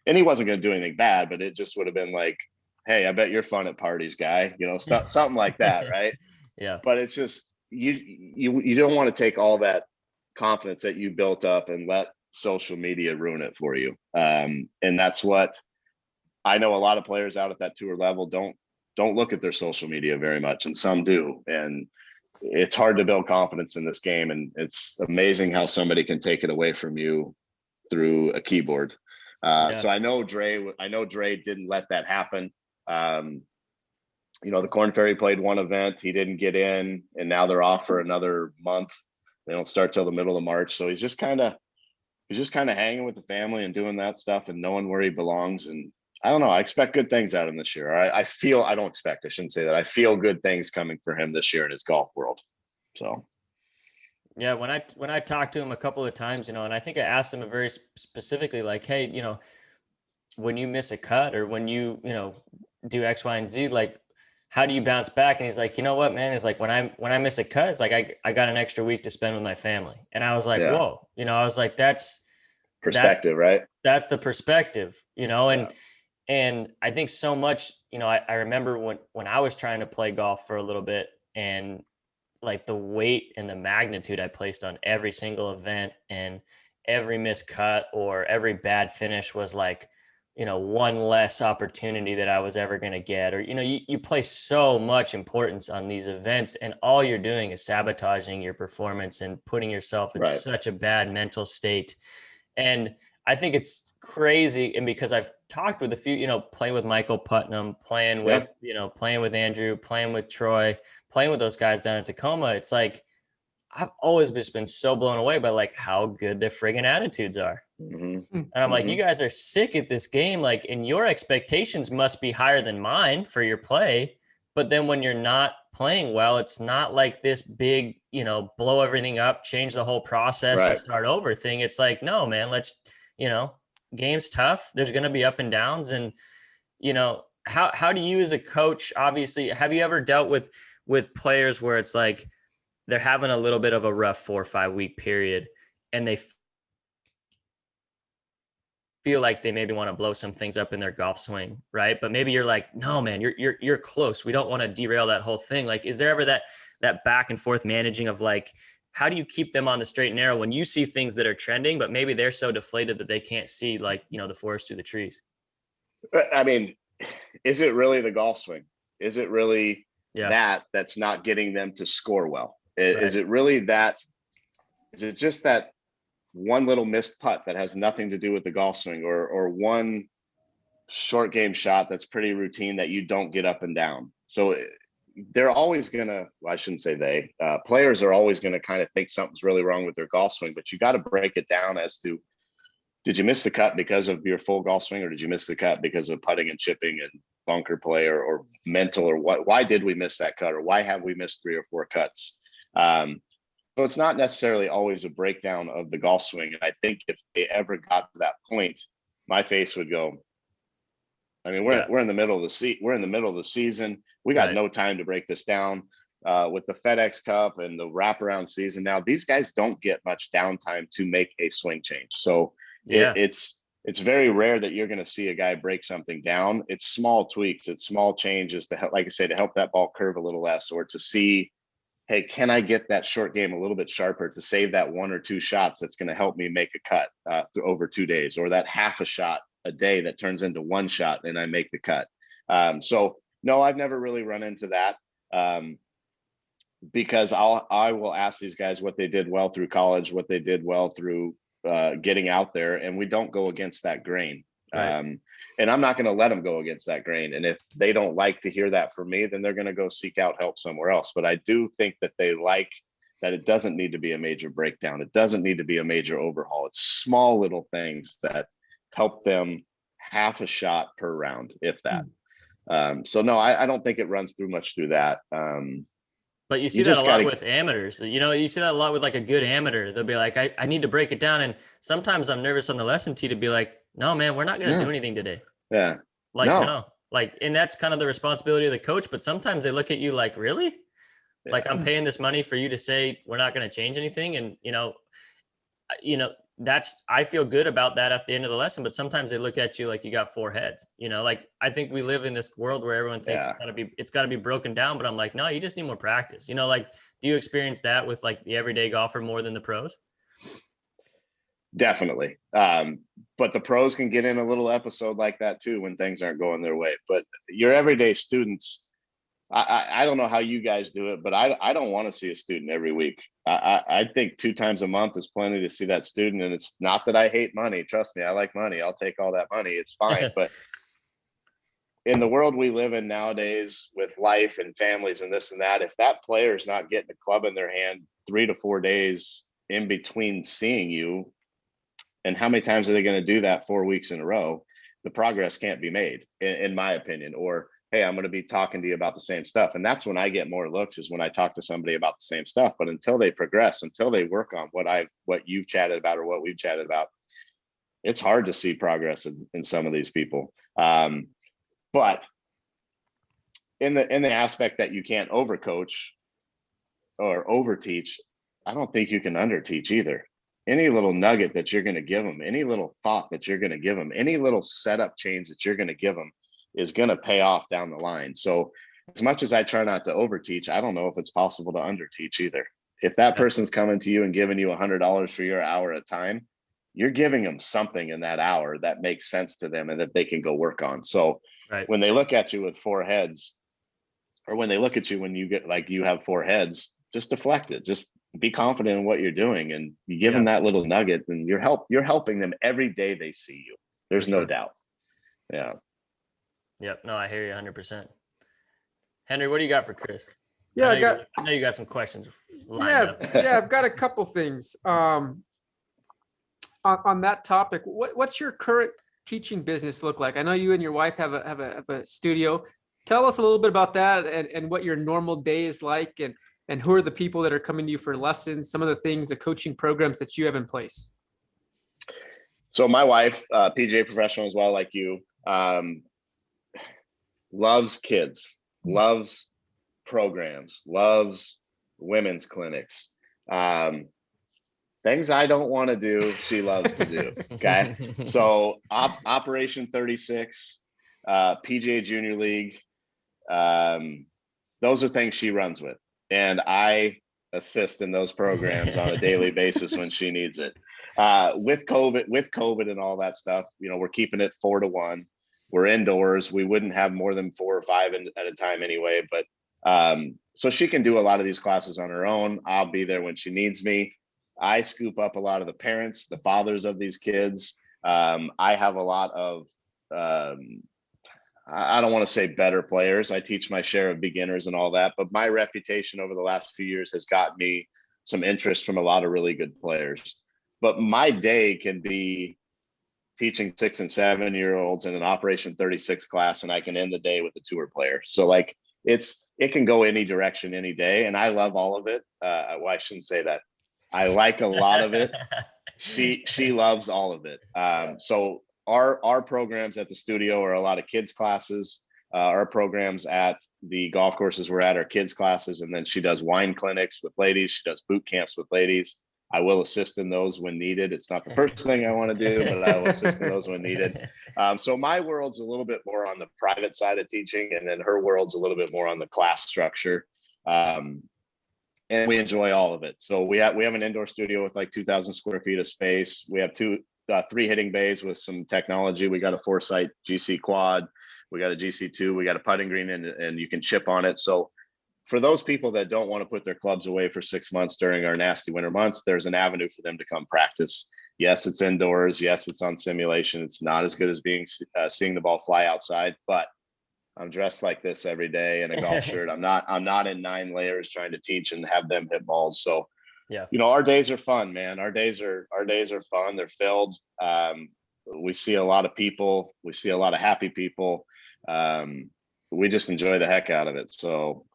and he wasn't going to do anything bad, but it just would have been like, hey, I bet you're fun at parties, guy, something like that. Right. Yeah. But it's just, you don't want to take all that confidence that you built up and let social media ruin it for you. And that's what I know. A lot of players out at that tour level don't look at their social media very much, and some do. And it's hard to build confidence in this game. And it's amazing how somebody can take it away from you through a keyboard. So I know Dre didn't let that happen. The Corn Ferry played one event. He didn't get in, and now they're off for another month. They don't start till the middle of March. So he's just kind of hanging with the family and doing that stuff and knowing where he belongs. And I don't know. I expect good things out of him this year. I shouldn't say that. I feel good things coming for him this year in his golf world. So. Yeah, when I talked to him a couple of times, and I think I asked him a very specifically, like, hey, when you miss a cut or when you do X, Y, and Z, like, how do you bounce back? And he's like, you know what, man, it's like when I miss a cut, it's like I got an extra week to spend with my family. And I was like, Yeah. whoa, I was like, that's perspective, right? That's the perspective, and I think so much, I remember when I was trying to play golf for a little bit, and like the weight and the magnitude I placed on every single event, and every missed cut or every bad finish was like, one less opportunity that I was ever going to get. Or, you place so much importance on these events, and all you're doing is sabotaging your performance and putting yourself in such a bad mental state. And I think it's crazy. And because I've talked with a few, playing with Michael Putnam, playing with, playing with Andrew, playing with Troy, playing with those guys down in Tacoma, it's like, I've always just been so blown away by like how good their friggin' attitudes are. Mm-hmm. And I'm like, you guys are sick at this game. Like, and your expectations must be higher than mine for your play. But then when you're not playing well, it's not like this big, blow everything up, change the whole process and start over thing. It's like, no, man, let's, game's tough. There's going to be up and downs. And, how do you as a coach, obviously, have you ever dealt with players where it's like they're having a little bit of a rough 4 or 5 week period, and they feel like they maybe want to blow some things up in their golf swing, right? But maybe you're like, no, man, you're close. We don't want to derail that whole thing. Like, is there ever that back and forth managing of like, how do you keep them on the straight and narrow when you see things that are trending, but maybe they're so deflated that they can't see, like, the forest through the trees? I mean, is it really the golf swing? Is it really that's not getting them to score well? Is it really that? Is it just that one little missed putt that has nothing to do with the golf swing, or one short game shot that's pretty routine that you don't get up and down? So they're always gonna, well, I shouldn't say players are always gonna kind of think something's really wrong with their golf swing, but you got to break it down as to, did you miss the cut because of your full golf swing, or did you miss the cut because of putting and chipping and bunker play, or mental, or what? Why did we miss that cut, or why have we missed 3 or 4 cuts? So it's not necessarily always a breakdown of the golf swing. And I think if they ever got to that point, my face would go, I mean, we're in the middle of the season. We got no time to break this down. With the FedEx Cup and the wraparound season now, these guys don't get much downtime to make a swing change. So it's very rare that you're going to see a guy break something down. It's small tweaks, it's small changes to help, like I say, to help that ball curve a little less, or to see, hey, can I get that short game a little bit sharper to save that 1 or 2 shots that's going to help me make a cut over 2 days, or that half a shot a day that turns into 1 shot and I make the cut. So no, I've never really run into that, because I will ask these guys what they did well through college, what they did well through getting out there, and we don't go against that grain. And I'm not going to let them go against that grain. And if they don't like to hear that from me, then they're going to go seek out help somewhere else. But I do think that they like that it doesn't need to be a major breakdown. It doesn't need to be a major overhaul. It's small little things that help them half a shot per round, if that. So no, I don't think it runs much through that. But you see that a lot with amateurs. You see that a lot with like a good amateur. They'll be like, I need to break it down. And sometimes I'm nervous on the lesson tee to be like, no, man, we're not going to do anything today. Yeah. Like, no. Like, and that's kind of the responsibility of the coach. But sometimes they look at you like, really? Yeah. Like, I'm paying this money for you to say we're not going to change anything. And, I feel good about that at the end of the lesson. But sometimes they look at you like you got 4 heads. Like, I think we live in this world where everyone thinks it's got to be broken down. But I'm like, no, you just need more practice. Like, do you experience that with like the everyday golfer more than the pros? Definitely. But the pros can get in a little episode like that too when things aren't going their way. But your everyday students, I don't know how you guys do it, but I don't want to see a student every week. I think 2 times a month is plenty to see that student. And it's not that I hate money. Trust me, I like money. I'll take all that money. It's fine. But in the world we live in nowadays with life and families and this and that, if that player's not getting a club in their hand 3 to 4 days in between seeing you. And how many times are they going to do that 4 weeks in a row? The progress can't be made, in my opinion. Or, hey, I'm going to be talking to you about the same stuff. And that's when I get more looks, is when I talk to somebody about the same stuff. But until they progress, until they work on what you've chatted about or what we've chatted about, it's hard to see progress in some of these people. But in the aspect that you can't overcoach or overteach, I don't think you can underteach either. Any little nugget that you're going to give them, any little thought that you're going to give them, any little setup change that you're going to give them is going to pay off down the line. So as much as I try not to overteach, I don't know if it's possible to underteach either. If that person's coming to you and giving you $100 for your hour at a time, you're giving them something in that hour that makes sense to them and that they can go work on. So when they look at you with 4 heads, or when they look at you when you get like you have 4 heads, just deflect it. Just be confident in what you're doing, and you give them that little nugget, and you're helping them every day they see you. There's no doubt. Yeah. Yep. No, I hear you 100%. Henry, what do you got for Chris? Yeah, I know you got some questions lined up. Yeah, I've got a couple things. On that topic, what's your current teaching business look like? I know you and your wife have a studio. Tell us a little bit about that and what your normal day is like, and who are the people that are coming to you for lessons, some of the things, the coaching programs that you have in place. So my wife, PGA professional as well, like you, loves kids, loves programs, loves women's clinics. Things I don't want to do, she loves to do. Okay. So Operation 36, PGA Junior League, those are things she runs with. And I assist in those programs on a daily basis when she needs it. With COVID and all that stuff, we're keeping it 4 to 1. We're indoors. We wouldn't have more than 4 or 5 at a time anyway. But so she can do a lot of these classes on her own. I'll be there when she needs me. I scoop up a lot of the parents, the fathers of these kids. I have a lot of, I don't want to say better players. I teach my share of beginners and all that, but my reputation over the last few years has got me some interest from a lot of really good players. But my day can be teaching 6 and 7 year olds in an Operation 36 class, and I can end the day with a tour player. So like it can go any direction any day, and I love all of it. Well, I shouldn't say that. I like a lot of it. She loves all of it. So our programs at the studio are a lot of kids classes. Our programs at the golf courses we're at are kids classes, and then she does wine clinics with ladies. She does boot camps with ladies. I will assist in those when needed. It's not the first thing I want to do, but I will assist in those when needed. So my world's a little bit more on the private side of teaching, and then her world's a little bit more on the class structure. And we enjoy all of it. So we have an indoor studio with like 2,000 square feet of space. We have 3 hitting bays with some technology. We got a 4-site GC quad. We got a GC2. We got a putting green, and you can chip on it. So for those people that don't want to put their clubs away for 6 months during our nasty winter months, there's an avenue for them to come practice. Yes, it's indoors. Yes, it's on simulation. It's not as good as seeing the ball fly outside, but I'm dressed like this every day in a golf shirt. I'm not in 9 layers trying to teach and have them hit balls. So, yeah, our days are fun, man. Our days are fun. They're filled. We see a lot of people. We see a lot of happy people. We just enjoy the heck out of it. So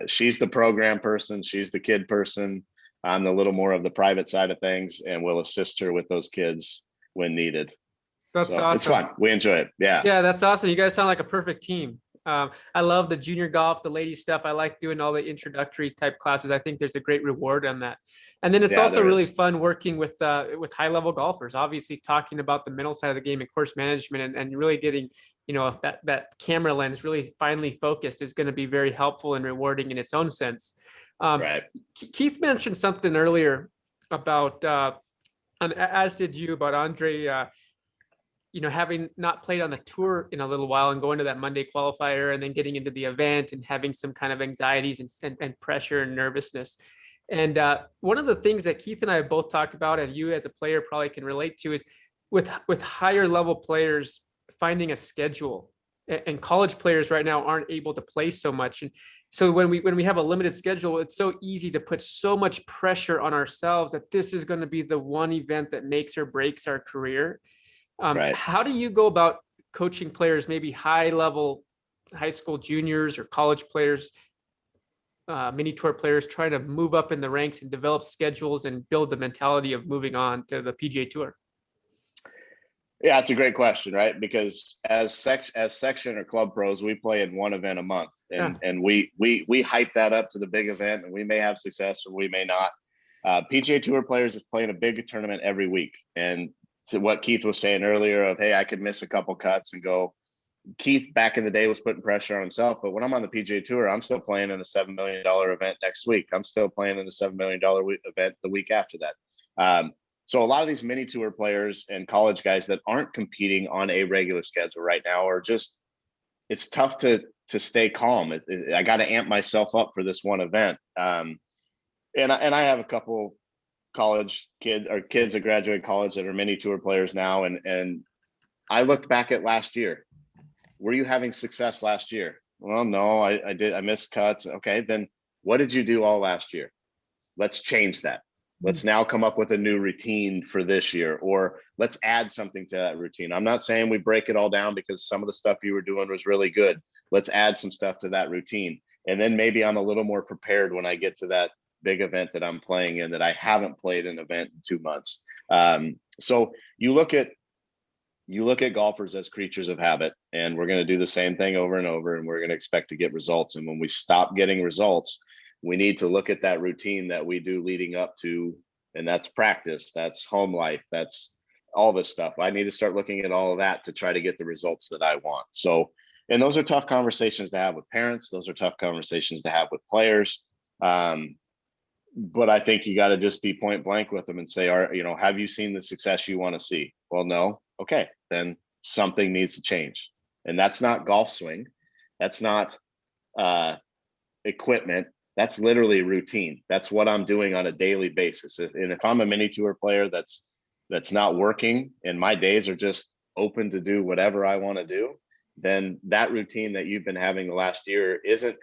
she's the program person. She's the kid person. I'm the little more of the private side of things, and we'll assist her with those kids when needed. That's awesome. It's fun. We enjoy it. Yeah. Yeah, that's awesome. You guys sound like a perfect team. I love the junior golf, the ladies stuff. I like doing all the introductory type classes. I think there's a great reward on that. And then it's also really fun working with high level golfers, obviously talking about the mental side of the game and course management, and really getting, if that camera lens really finely focused is going to be very helpful and rewarding in its own sense. Right. Keith mentioned something earlier about, and as did you, about Andre, having not played on the tour in a little while and going to that Monday qualifier and then getting into the event and having some kind of anxieties and pressure and nervousness. And one of the things that Keith and I have both talked about, and you as a player probably can relate to, is with higher level players, finding a schedule and college players right now aren't able to play so much. And so when we have a limited schedule, it's so easy to put so much pressure on ourselves that this is going to be the one event that makes or breaks our career. Right. How do you go about coaching players, maybe high level high school juniors or college players, mini tour players, trying to move up in the ranks and develop schedules and build the mentality of moving on to the PGA Tour? Yeah, it's a great question, right? Because as section or club pros, we play in one event a month, and we hype that up to the big event, and we may have success or we may not. PGA Tour players is playing a big tournament every week, and to what Keith was saying earlier of, hey, I could miss a couple cuts and go. Keith back in the day was putting pressure on himself, but when I'm on the PGA Tour, I'm still playing in a $7 million event next week. I'm still playing in a $7 million event the week after that. So a lot of these mini tour players and college guys that aren't competing on a regular schedule right now are just, it's tough to stay calm. I got to amp myself up for this one event. And I have a couple college kids that graduate college that are mini tour players now. And I looked back at last year. Were you having success last year? Well, no, I did. I missed cuts. Okay, then what did you do all last year? Let's change that. Let's now come up with a new routine for this year, or let's add something to that routine. I'm not saying we break it all down because some of the stuff you were doing was really good. Let's add some stuff to that routine. And then maybe I'm a little more prepared when I get to that big event that I'm playing in that I haven't played an event in 2 months. So you look at golfers as creatures of habit, and we're going to do the same thing over and over, and we're going to expect to get results. And when we stop getting results, we need to look at that routine that we do leading up to, and that's practice, that's home life, that's all this stuff. I need to start looking at all of that to try to get the results that I want. So, and those are tough conversations to have with parents. Those are tough conversations to have with players. But I think you got to just be point blank with them and say, have you seen the success you want to see? Well, no. Okay, then something needs to change. And that's not golf swing. That's not equipment. That's literally routine. That's what I'm doing on a daily basis. And if I'm a mini tour player that's not working and my days are just open to do whatever I want to do, then that routine that you've been having the last year isn't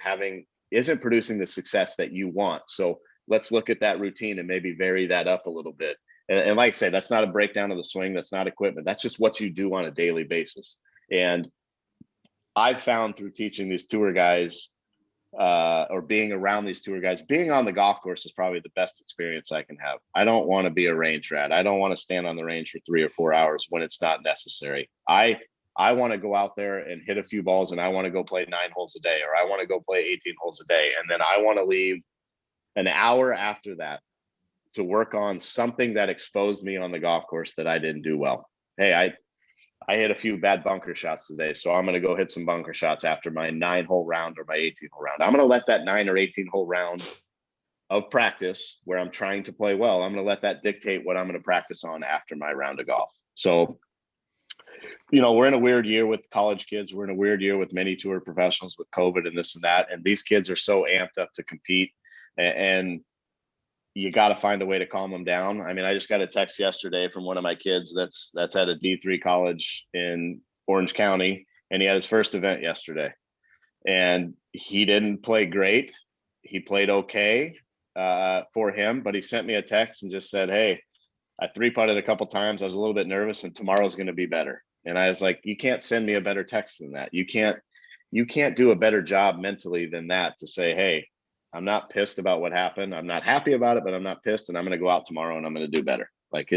producing the success that you want. So let's look at that routine and maybe vary that up a little bit. And like I say, that's not a breakdown of the swing. That's not equipment. That's just what you do on a daily basis. And I've found through teaching these tour guys or being around these tour guys, being on the golf course is probably the best experience I can have. I don't want to be a range rat. I don't want to stand on the range for 3 or 4 hours when it's not necessary. I want to go out there and hit a few balls, and I want to go play 9 holes a day, or I want to go play 18 holes a day. And then I want to leave an hour after that to work on something that exposed me on the golf course that I didn't do well. Hey, I hit a few bad bunker shots today, so I'm going to go hit some bunker shots after my 9-hole round or my 18-hole round. I'm going to let that 9 or 18-hole round of practice where I'm trying to play well, I'm going to let that dictate what I'm going to practice on after my round of golf. So, we're in a weird year with college kids. We're in a weird year with many tour professionals with COVID and this and that. And these kids are so amped up to compete, and you got to find a way to calm them down. I mean, I just got a text yesterday from one of my kids that's at a D3 college in Orange County, and he had his first event yesterday, and he didn't play great. He played okay for him, but he sent me a text and just said, hey, I 3-putted a couple times. I was a little bit nervous, and tomorrow's going to be better. And I was like, you can't send me a better text than that. You can't do a better job mentally than that to say, hey, I'm not pissed about what happened. I'm not happy about it, but I'm not pissed, and I'm going to go out tomorrow and I'm going to do better. Like,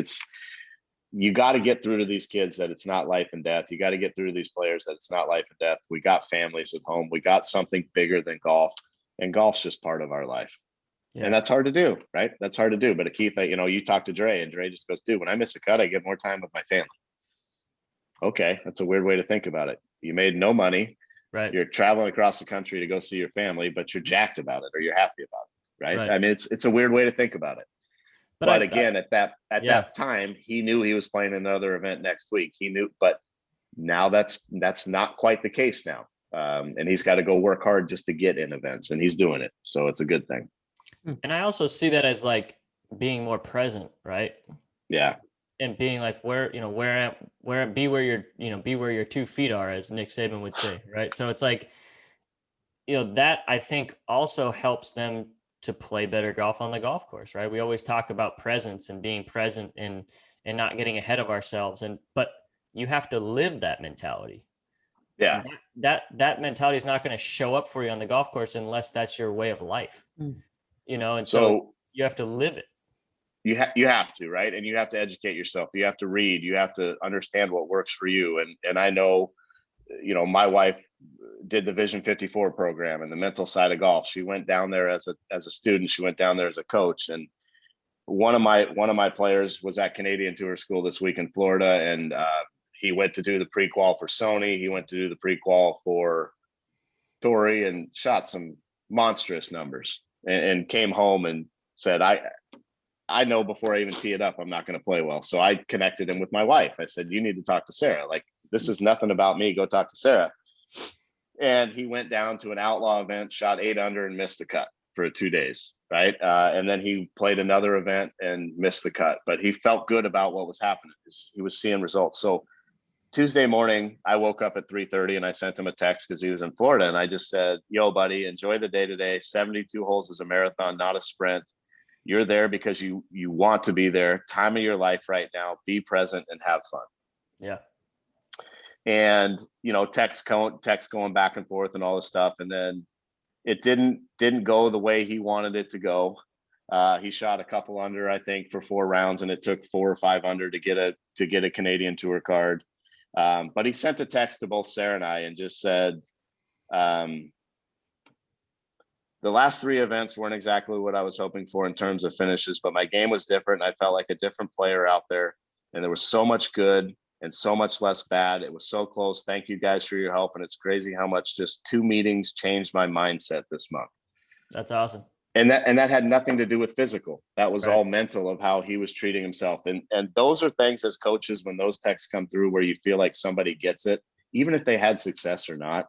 you got to get through to these kids that it's not life and death. You got to get through to these players that it's not life and death. We got families at home. We got something bigger than golf, and golf's just part of our life. Yeah. And that's hard to do, right? That's hard to do. But Keith, you talk to Dre, and Dre just goes, dude, when I miss a cut, I get more time with my family. Okay. That's a weird way to think about it. You made no money. Right. You're traveling across the country to go see your family, but you're jacked about it, or you're happy about it. Right. I mean, it's a weird way to think about it. But again, at that time, he knew he was playing another event next week. He knew, but now that's not quite the case now. And he's got to go work hard just to get in events, and he's doing it. So it's a good thing. And I also see that as like being more present, right? Yeah. and being like, be where your 2 feet are, as Nick Saban would say, right? So it's like, that I think also helps them to play better golf on the golf course, right? We always talk about presence and being present and not getting ahead of ourselves. But you have to live that mentality. Yeah. That mentality is not going to show up for you on the golf course unless that's your way of life, and so you have to live it. You have to, right? And you have to educate yourself. You have to read, you have to understand what works for you. And I know, my wife did the Vision 54 program and the mental side of golf. She went down there as a student. She went down there as a coach. And one of my players was at Canadian Tour School this week in Florida, and he went to do the pre-qual for Sony. He went to do the pre-qual for Tory and shot some monstrous numbers, and came home and said, I know before I even tee it up, I'm not going to play well. So I connected him with my wife. I said, you need to talk to Sarah. Like, this is nothing about me. Go talk to Sarah. And he went down to an outlaw event, shot 8 under and missed the cut for 2 days. Right. And then he played another event and missed the cut, but he felt good about what was happening. He was seeing results. So Tuesday morning, I woke up at 3:30 and I sent him a text because he was in Florida. And I just said, yo, buddy, enjoy the day today. 72 holes is a marathon, not a sprint. You're there because you want to be there. Time of your life right now. Be present and have fun. Yeah. And, text going back and forth and all this stuff. And then it didn't go the way he wanted it to go. He shot a couple under, I think, for 4 rounds, and it took 4 or 5 under to get a Canadian Tour card. But he sent a text to both Sarah and I and just said, the last 3 events weren't exactly what I was hoping for in terms of finishes, but my game was different. I felt like a different player out there, and there was so much good and so much less bad. It was so close. Thank you guys for your help. And it's crazy how much just 2 meetings changed my mindset this month. That's awesome. And that had nothing to do with physical. That was Right. all mental of how he was treating himself. And those are things as coaches, when those texts come through where you feel like somebody gets it, even if they had success or not.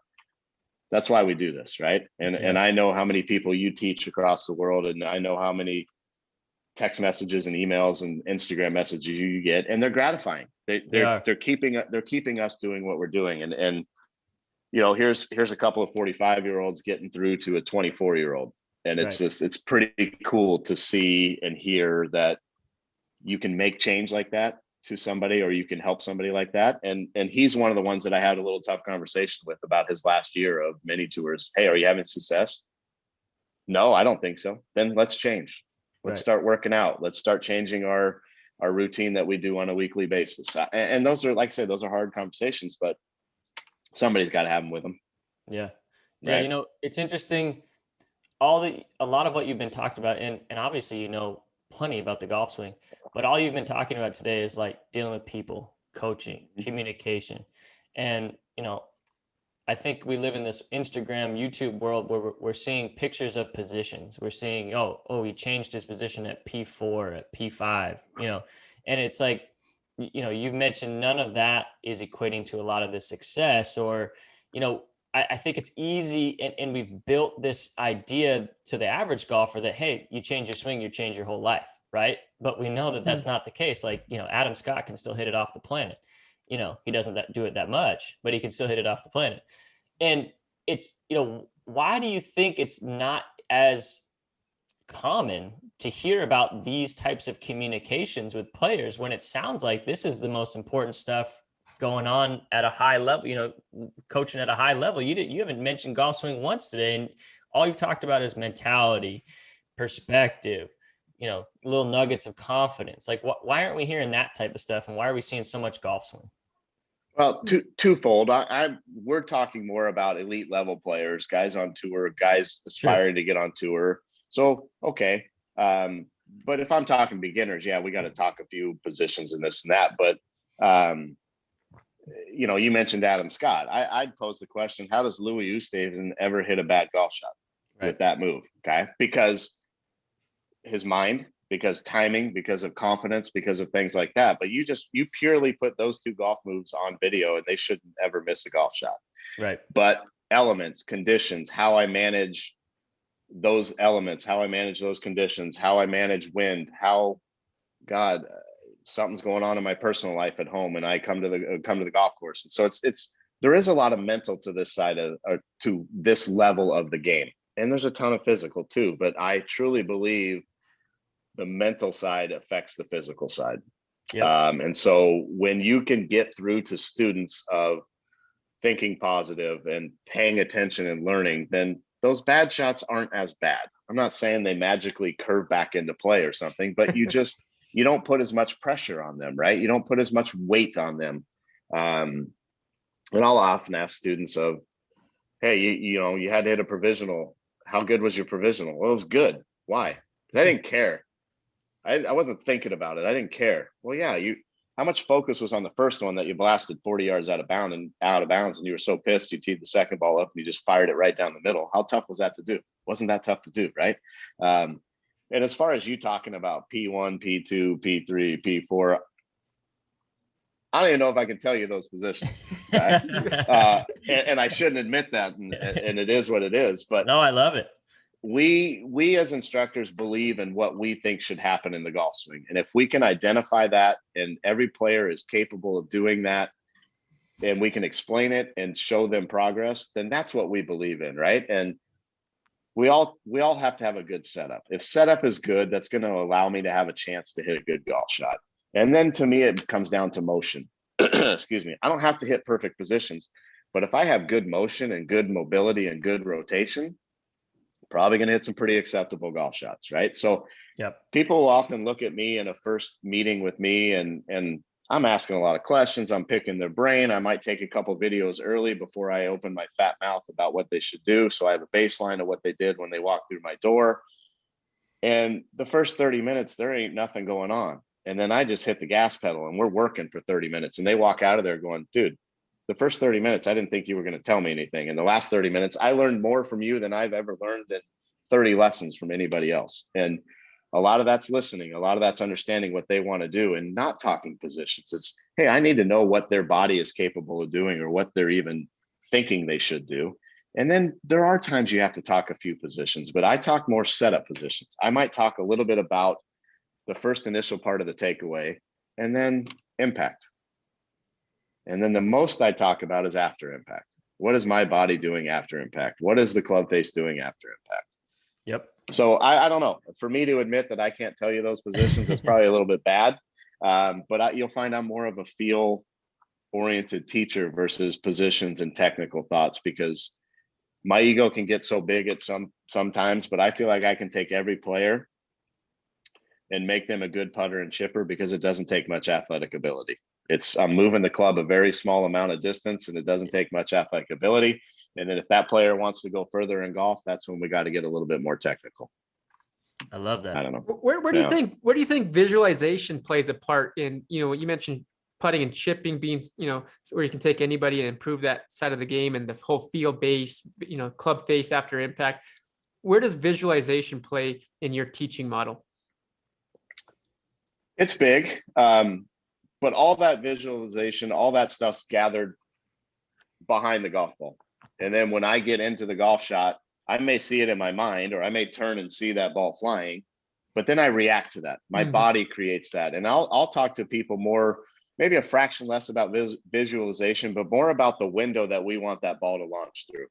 That's why we do this, right? And I know how many people you teach across the world, and I know how many text messages and emails and Instagram messages you get, and they're gratifying. They're keeping us doing what we're doing. And here's a couple of 45-year-olds getting through to a 24-year-old, and it's Right. just, it's pretty cool to see and hear that you can make change like that to somebody, or you can help somebody like that. And he's one of the ones that I had a little tough conversation with about his last year of mini tours. Hey, are you having success? No, I don't think so. Then let's change. Let's start working out. Let's start changing our routine that we do on a weekly basis. And those are, like I said, those are hard conversations, but somebody's got to have them with them. Yeah. Yeah. Right. It's interesting. A lot of what you've been talking about, and obviously, plenty about the golf swing, but all you've been talking about today is like dealing with people, coaching, communication. And, I think we live in this Instagram, YouTube world where we're seeing pictures of positions. We're seeing, he changed his position at P4, at P5, and it's like, you've mentioned none of that is equating to a lot of the success, or, I think it's easy, and we've built this idea to the average golfer that, hey, you change your swing, you change your whole life, right? But we know that that's not the case. Like, Adam Scott can still hit it off the planet. He doesn't do it that much, but he can still hit it off the planet. And it's, why do you think it's not as common to hear about these types of communications with players when it sounds like this is the most important stuff going on at a high level, coaching at a high level? You haven't mentioned golf swing once today, and all you've talked about is mentality, perspective, little nuggets of confidence. Like, why aren't we hearing that type of stuff, and why are we seeing so much golf swing? Well, twofold. We're talking more about elite level players, guys on tour, guys aspiring to get on tour. So, okay. But if I'm talking beginners, yeah, we got to talk a few positions in this and that. But, you mentioned Adam Scott. I'd pose the question, how does Louis Oosthuizen ever hit a bad golf shot with that move? Okay. Because his mind, because timing, because of confidence, because of things like that. But you purely put those 2 golf moves on video and they shouldn't ever miss a golf shot. Right. But elements, conditions, how I manage those elements, how I manage those conditions, how I manage wind, something's going on in my personal life at home and I come to the golf course. And so there is a lot of mental to this side of, or to this level of the game. And there's a ton of physical too, but I truly believe the mental side affects the physical side. Yep. And so when you can get through to students of thinking positive and paying attention and learning, then those bad shots aren't as bad. I'm not saying they magically curve back into play or something, but you don't put as much pressure on them, right? You don't put as much weight on them. And I'll often ask students of, hey, you had to hit a provisional. How good was your provisional? Well, it was good. Why? Because I didn't care. I wasn't thinking about it. I didn't care. Well, yeah, how much focus was on the first one that you blasted 40 yards out of bounds and you were so pissed you teed the second ball up and you just fired it right down the middle. How tough was that to do? Wasn't that tough to do, right? And as far as you talking about P1, P2, P3, P4, I don't even know if I can tell you those positions. And I shouldn't admit that, and it is what it is. But no, I love it. We as instructors believe in what we think should happen in the golf swing. And if we can identify that and every player is capable of doing that, and we can explain it and show them progress, then that's what we believe in, right? And we all have to have a good setup. If setup is good, that's going to allow me to have a chance to hit a good golf shot. And then to me, it comes down to motion. Excuse me. I don't have to hit perfect positions, but if I have good motion and good mobility and good rotation, probably going to hit some pretty acceptable golf shots, right? So yep. People will often look at me in a first meeting with me and I'm asking a lot of questions. I'm picking their brain. I might take a couple videos early before I open my fat mouth about what they should do. So I have a baseline of what they did when they walked through my door. And the first 30 minutes, there ain't nothing going on. And then I just hit the gas pedal and we're working for 30 minutes. And they walk out of there going, dude, the first 30 minutes, I didn't think you were going to tell me anything. And the last 30 minutes, I learned more from you than I've ever learned in 30 lessons from anybody else. And a lot of that's listening. A lot of that's understanding what they want to do and not talking positions. It's, hey, I need to know what their body is capable of doing or what they're even thinking they should do. And then there are times you have to talk a few positions, but I talk more setup positions. I might talk a little bit about the first initial part of the takeaway and then impact. And then the most I talk about is after impact. What is my body doing after impact? What is the club face doing after impact? Yep. So I don't know. For me to admit that I can't tell you those positions, it's probably a little bit bad. But you'll find I'm more of a feel-oriented teacher versus positions and technical thoughts, because my ego can get so big at sometimes, but I feel like I can take every player and make them a good putter and chipper because it doesn't take much athletic ability. I'm moving the club a very small amount of distance and it doesn't take much athletic ability. And then if that player wants to go further in golf, that's when we got to get a little bit more technical. I love that. I don't know. Where do you think visualization plays a part in, you mentioned putting and chipping being, where you can take anybody and improve that side of the game and the whole field base, club face after impact. Where does visualization play in your teaching model? It's big. But all that visualization, all that stuff's gathered behind the golf ball. And then when I get into the golf shot, I may see it in my mind, or I may turn and see that ball flying, but then I react to that. My body creates that. And I'll talk to people more, maybe a fraction less about visualization, but more about the window that we want that ball to launch through.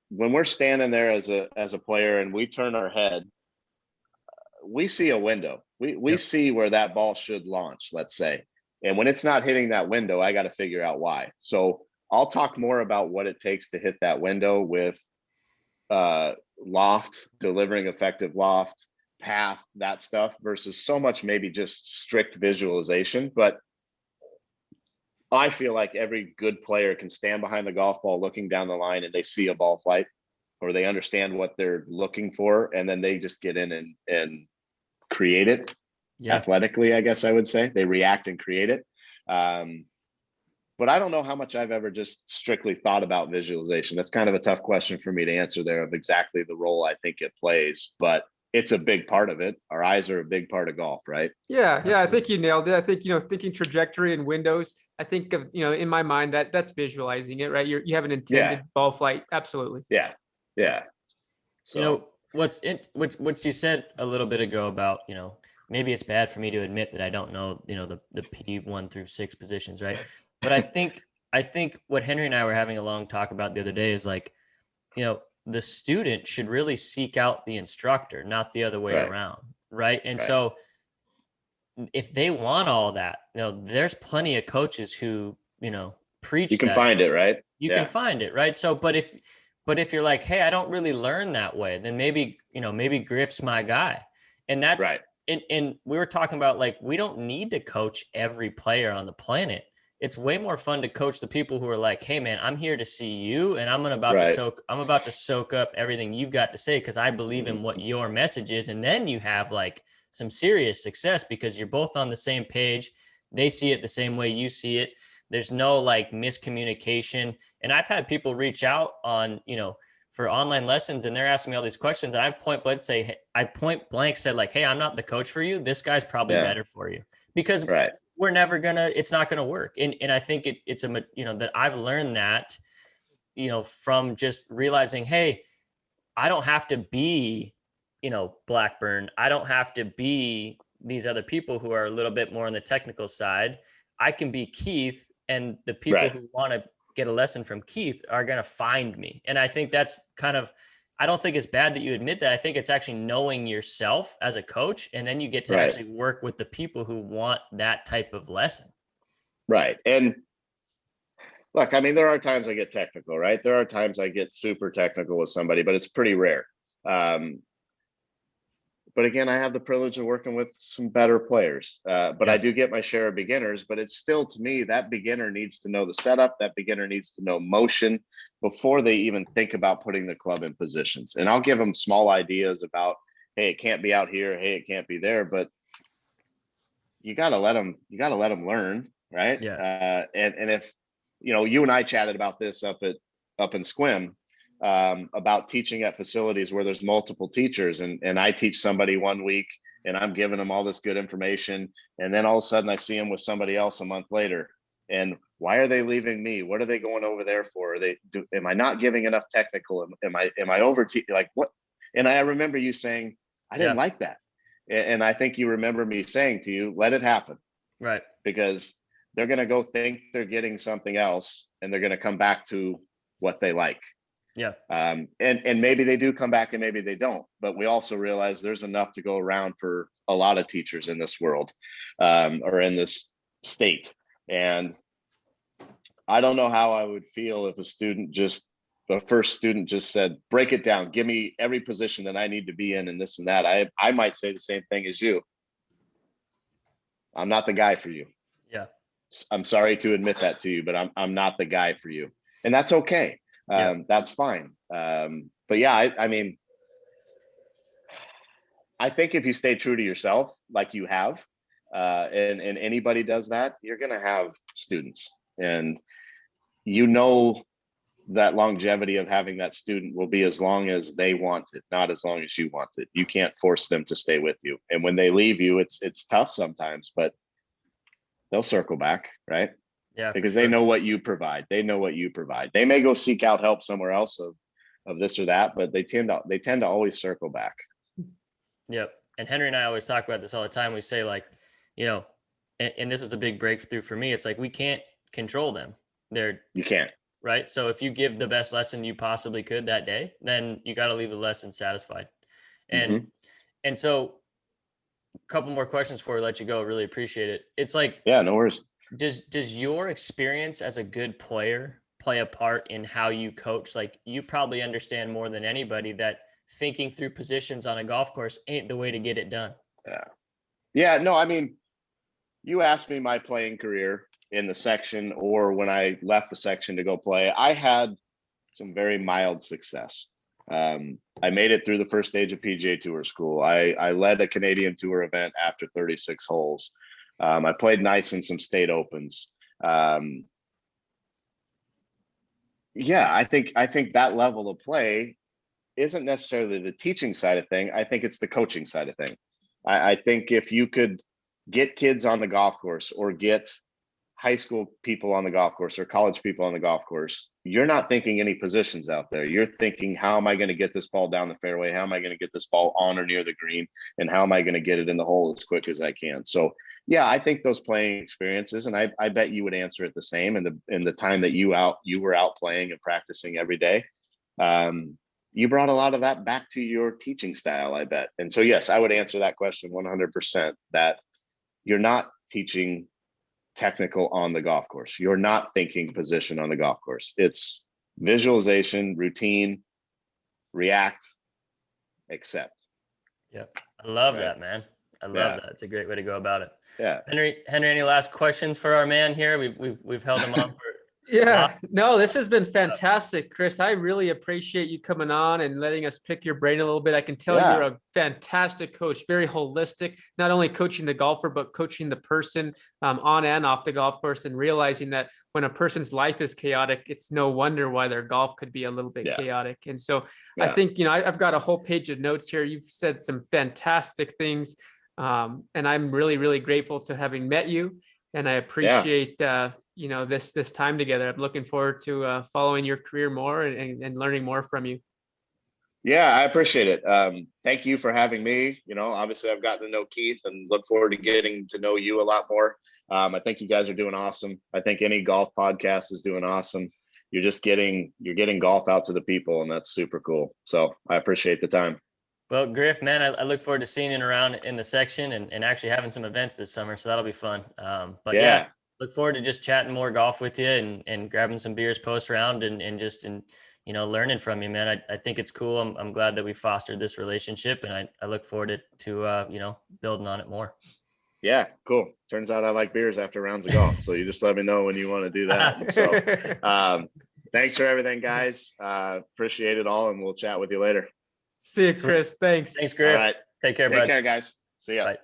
When we're standing there as a player and we turn our head, we see a window. We see where that ball should launch, let's say. And when it's not hitting that window, I got to figure out why. So I'll talk more about what it takes to hit that window with loft, delivering effective loft, path, that stuff, versus so much maybe just strict visualization. But I feel like every good player can stand behind the golf ball looking down the line and they see a ball flight, or they understand what they're looking for, and then they just get in and create it athletically, I guess I would say. They react and create it. But I don't know how much I've ever just strictly thought about visualization. That's kind of a tough question for me to answer there of exactly the role I think it plays, but it's a big part of it. Our eyes are a big part of golf, right? Yeah. I think you nailed it. I think, thinking trajectory and windows, I think of, in my mind that's visualizing it, right? You have an intended ball flight. Absolutely. Yeah. So, what you said a little bit ago about, maybe it's bad for me to admit that I don't know, the P1 through 6 positions, right? But I think what Henry and I were having a long talk about the other day is like, the student should really seek out the instructor, not the other way Right. around, right? And Right. so if they want all that, there's plenty of coaches who, preach You can that. find it, right? You can find it, right? So, but if you're like, hey, I don't really learn that way, then maybe Griff's my guy. And that's Right. and we were talking about, like, we don't need to coach every player on the planet. It's way more fun to coach the people who are like, hey man, I'm here to see you, and I'm about to soak up everything you've got to say, because I believe in what your message is. And then you have like some serious success because you're both on the same page. They see it the same way you see it. There's no like miscommunication. And I've had people reach out on, for online lessons, and they're asking me all these questions. And I point blank said like, hey, I'm not the coach for you. This guy's probably better for you, because we're never it's not gonna work. And I think it's that I've learned that, from just realizing, hey, I don't have to be, Blackburn. I don't have to be these other people who are a little bit more on the technical side. I can be Keith, and the people who want to get a lesson from Keith are going to find me. And I think that's I don't think it's bad that you admit that. I think it's actually knowing yourself as a coach, and then you get to actually work with the people who want that type of lesson. Right. And look, I mean, there are times I get technical, right? There are times I get super technical with somebody, but it's pretty rare. But again, I have the privilege of working with some better players, but I do get my share of beginners. But it's still, to me, that beginner needs to know the setup. That beginner needs to know motion before they even think about putting the club in positions. And I'll give them small ideas about, hey, it can't be out here. Hey, it can't be there. But you got to let them learn, right? Yeah. And if, you and I chatted about this up in Squim, about teaching at facilities where there's multiple teachers, and I teach somebody one week and I'm giving them all this good information, and then all of a sudden I see them with somebody else a month later, and why are they leaving me? What are they going over there for? Am I not giving enough technical? Am I over like what? And I remember you saying, I didn't like that. And I think you remember me saying to you, let it happen. Right. Because they're going to go think they're getting something else, and they're going to come back to what they like. Yeah. And maybe they do come back and maybe they don't, but we also realize there's enough to go around for a lot of teachers in this world, or in this state. And I don't know how I would feel if the first student just said, break it down, give me every position that I need to be in and this and that. I might say the same thing as you. I'm not the guy for you. Yeah. I'm sorry to admit that to you, but I'm not the guy for you. And that's okay. That's fine. But yeah, I mean, I think if you stay true to yourself, like you have, and anybody does that, you're going to have students, and that longevity of having that student will be as long as they want it, not as long as you want it. You can't force them to stay with you. And when they leave you, it's tough sometimes, but they'll circle back, right? Yeah, because they know what you provide. They know what you provide. They may go seek out help somewhere else of this or that, but they tend to always circle back. Yep. And Henry and I always talk about this all the time. We say, like, and this is a big breakthrough for me. It's like, we can't control them. You can't. Right. So if you give the best lesson you possibly could that day, then you got to leave the lesson satisfied. And so a couple more questions before we let you go. Really appreciate it. It's like, yeah, no worries. Does your experience as a good player play a part in how you coach? Like, you probably understand more than anybody that thinking through positions on a golf course ain't the way to get it done. Yeah. No, I mean, you asked me my playing career in the section or when I left the section to go play. I had some very mild success. I made it through the first stage of PGA Tour school. I led a Canadian Tour event after 36 holes. I played nice in some state opens. Yeah, I think that level of play isn't necessarily the teaching side of thing. I think it's the coaching side of thing. I think if you could get kids on the golf course or get high school people on the golf course or college people on the golf course, you're not thinking any positions out there. You're thinking, how am I going to get this ball down the fairway? How am I going to get this ball on or near the green? And how am I going to get it in the hole as quick as I can? So yeah, I think those playing experiences, and I bet you would answer it the same in the time that you were out playing and practicing every day. You brought a lot of that back to your teaching style, I bet. And so, yes, I would answer that question 100%, that you're not teaching technical on the golf course. You're not thinking position on the golf course. It's visualization, routine, react, accept. Yep. I love that, man. I love that. It's a great way to go about it. Yeah. Henry, any last questions for our man here? We've held him on for no, this has been fantastic, Chris. I really appreciate you coming on and letting us pick your brain a little bit. I can tell you're a fantastic coach, very holistic, not only coaching the golfer, but coaching the person on and off the golf course, and realizing that when a person's life is chaotic, it's no wonder why their golf could be a little bit chaotic. And so I think, I've got a whole page of notes here. You've said some fantastic things. And I'm really, really grateful to having met you. And I appreciate, this time together. I'm looking forward to following your career more and learning more from you. Yeah, I appreciate it. Thank you for having me. Obviously I've gotten to know Keith and look forward to getting to know you a lot more. I think you guys are doing awesome. I think any golf podcast is doing awesome. You're getting golf out to the people, and that's super cool. So I appreciate the time. Well, Griff, man, I look forward to seeing you around in the section and actually having some events this summer. So that'll be fun. But look forward to just chatting more golf with you and grabbing some beers post round and just learning from you, man. I think it's cool. I'm glad that we fostered this relationship, and I look forward to building on it more. Yeah, cool. Turns out I like beers after rounds of golf. So you just let me know when you want to do that. So thanks for everything, guys. Appreciate it all, and we'll chat with you later. See you, Chris. Thanks. Thanks, Griff. All right. Take care, bud. Take care, guys. See ya. Bye.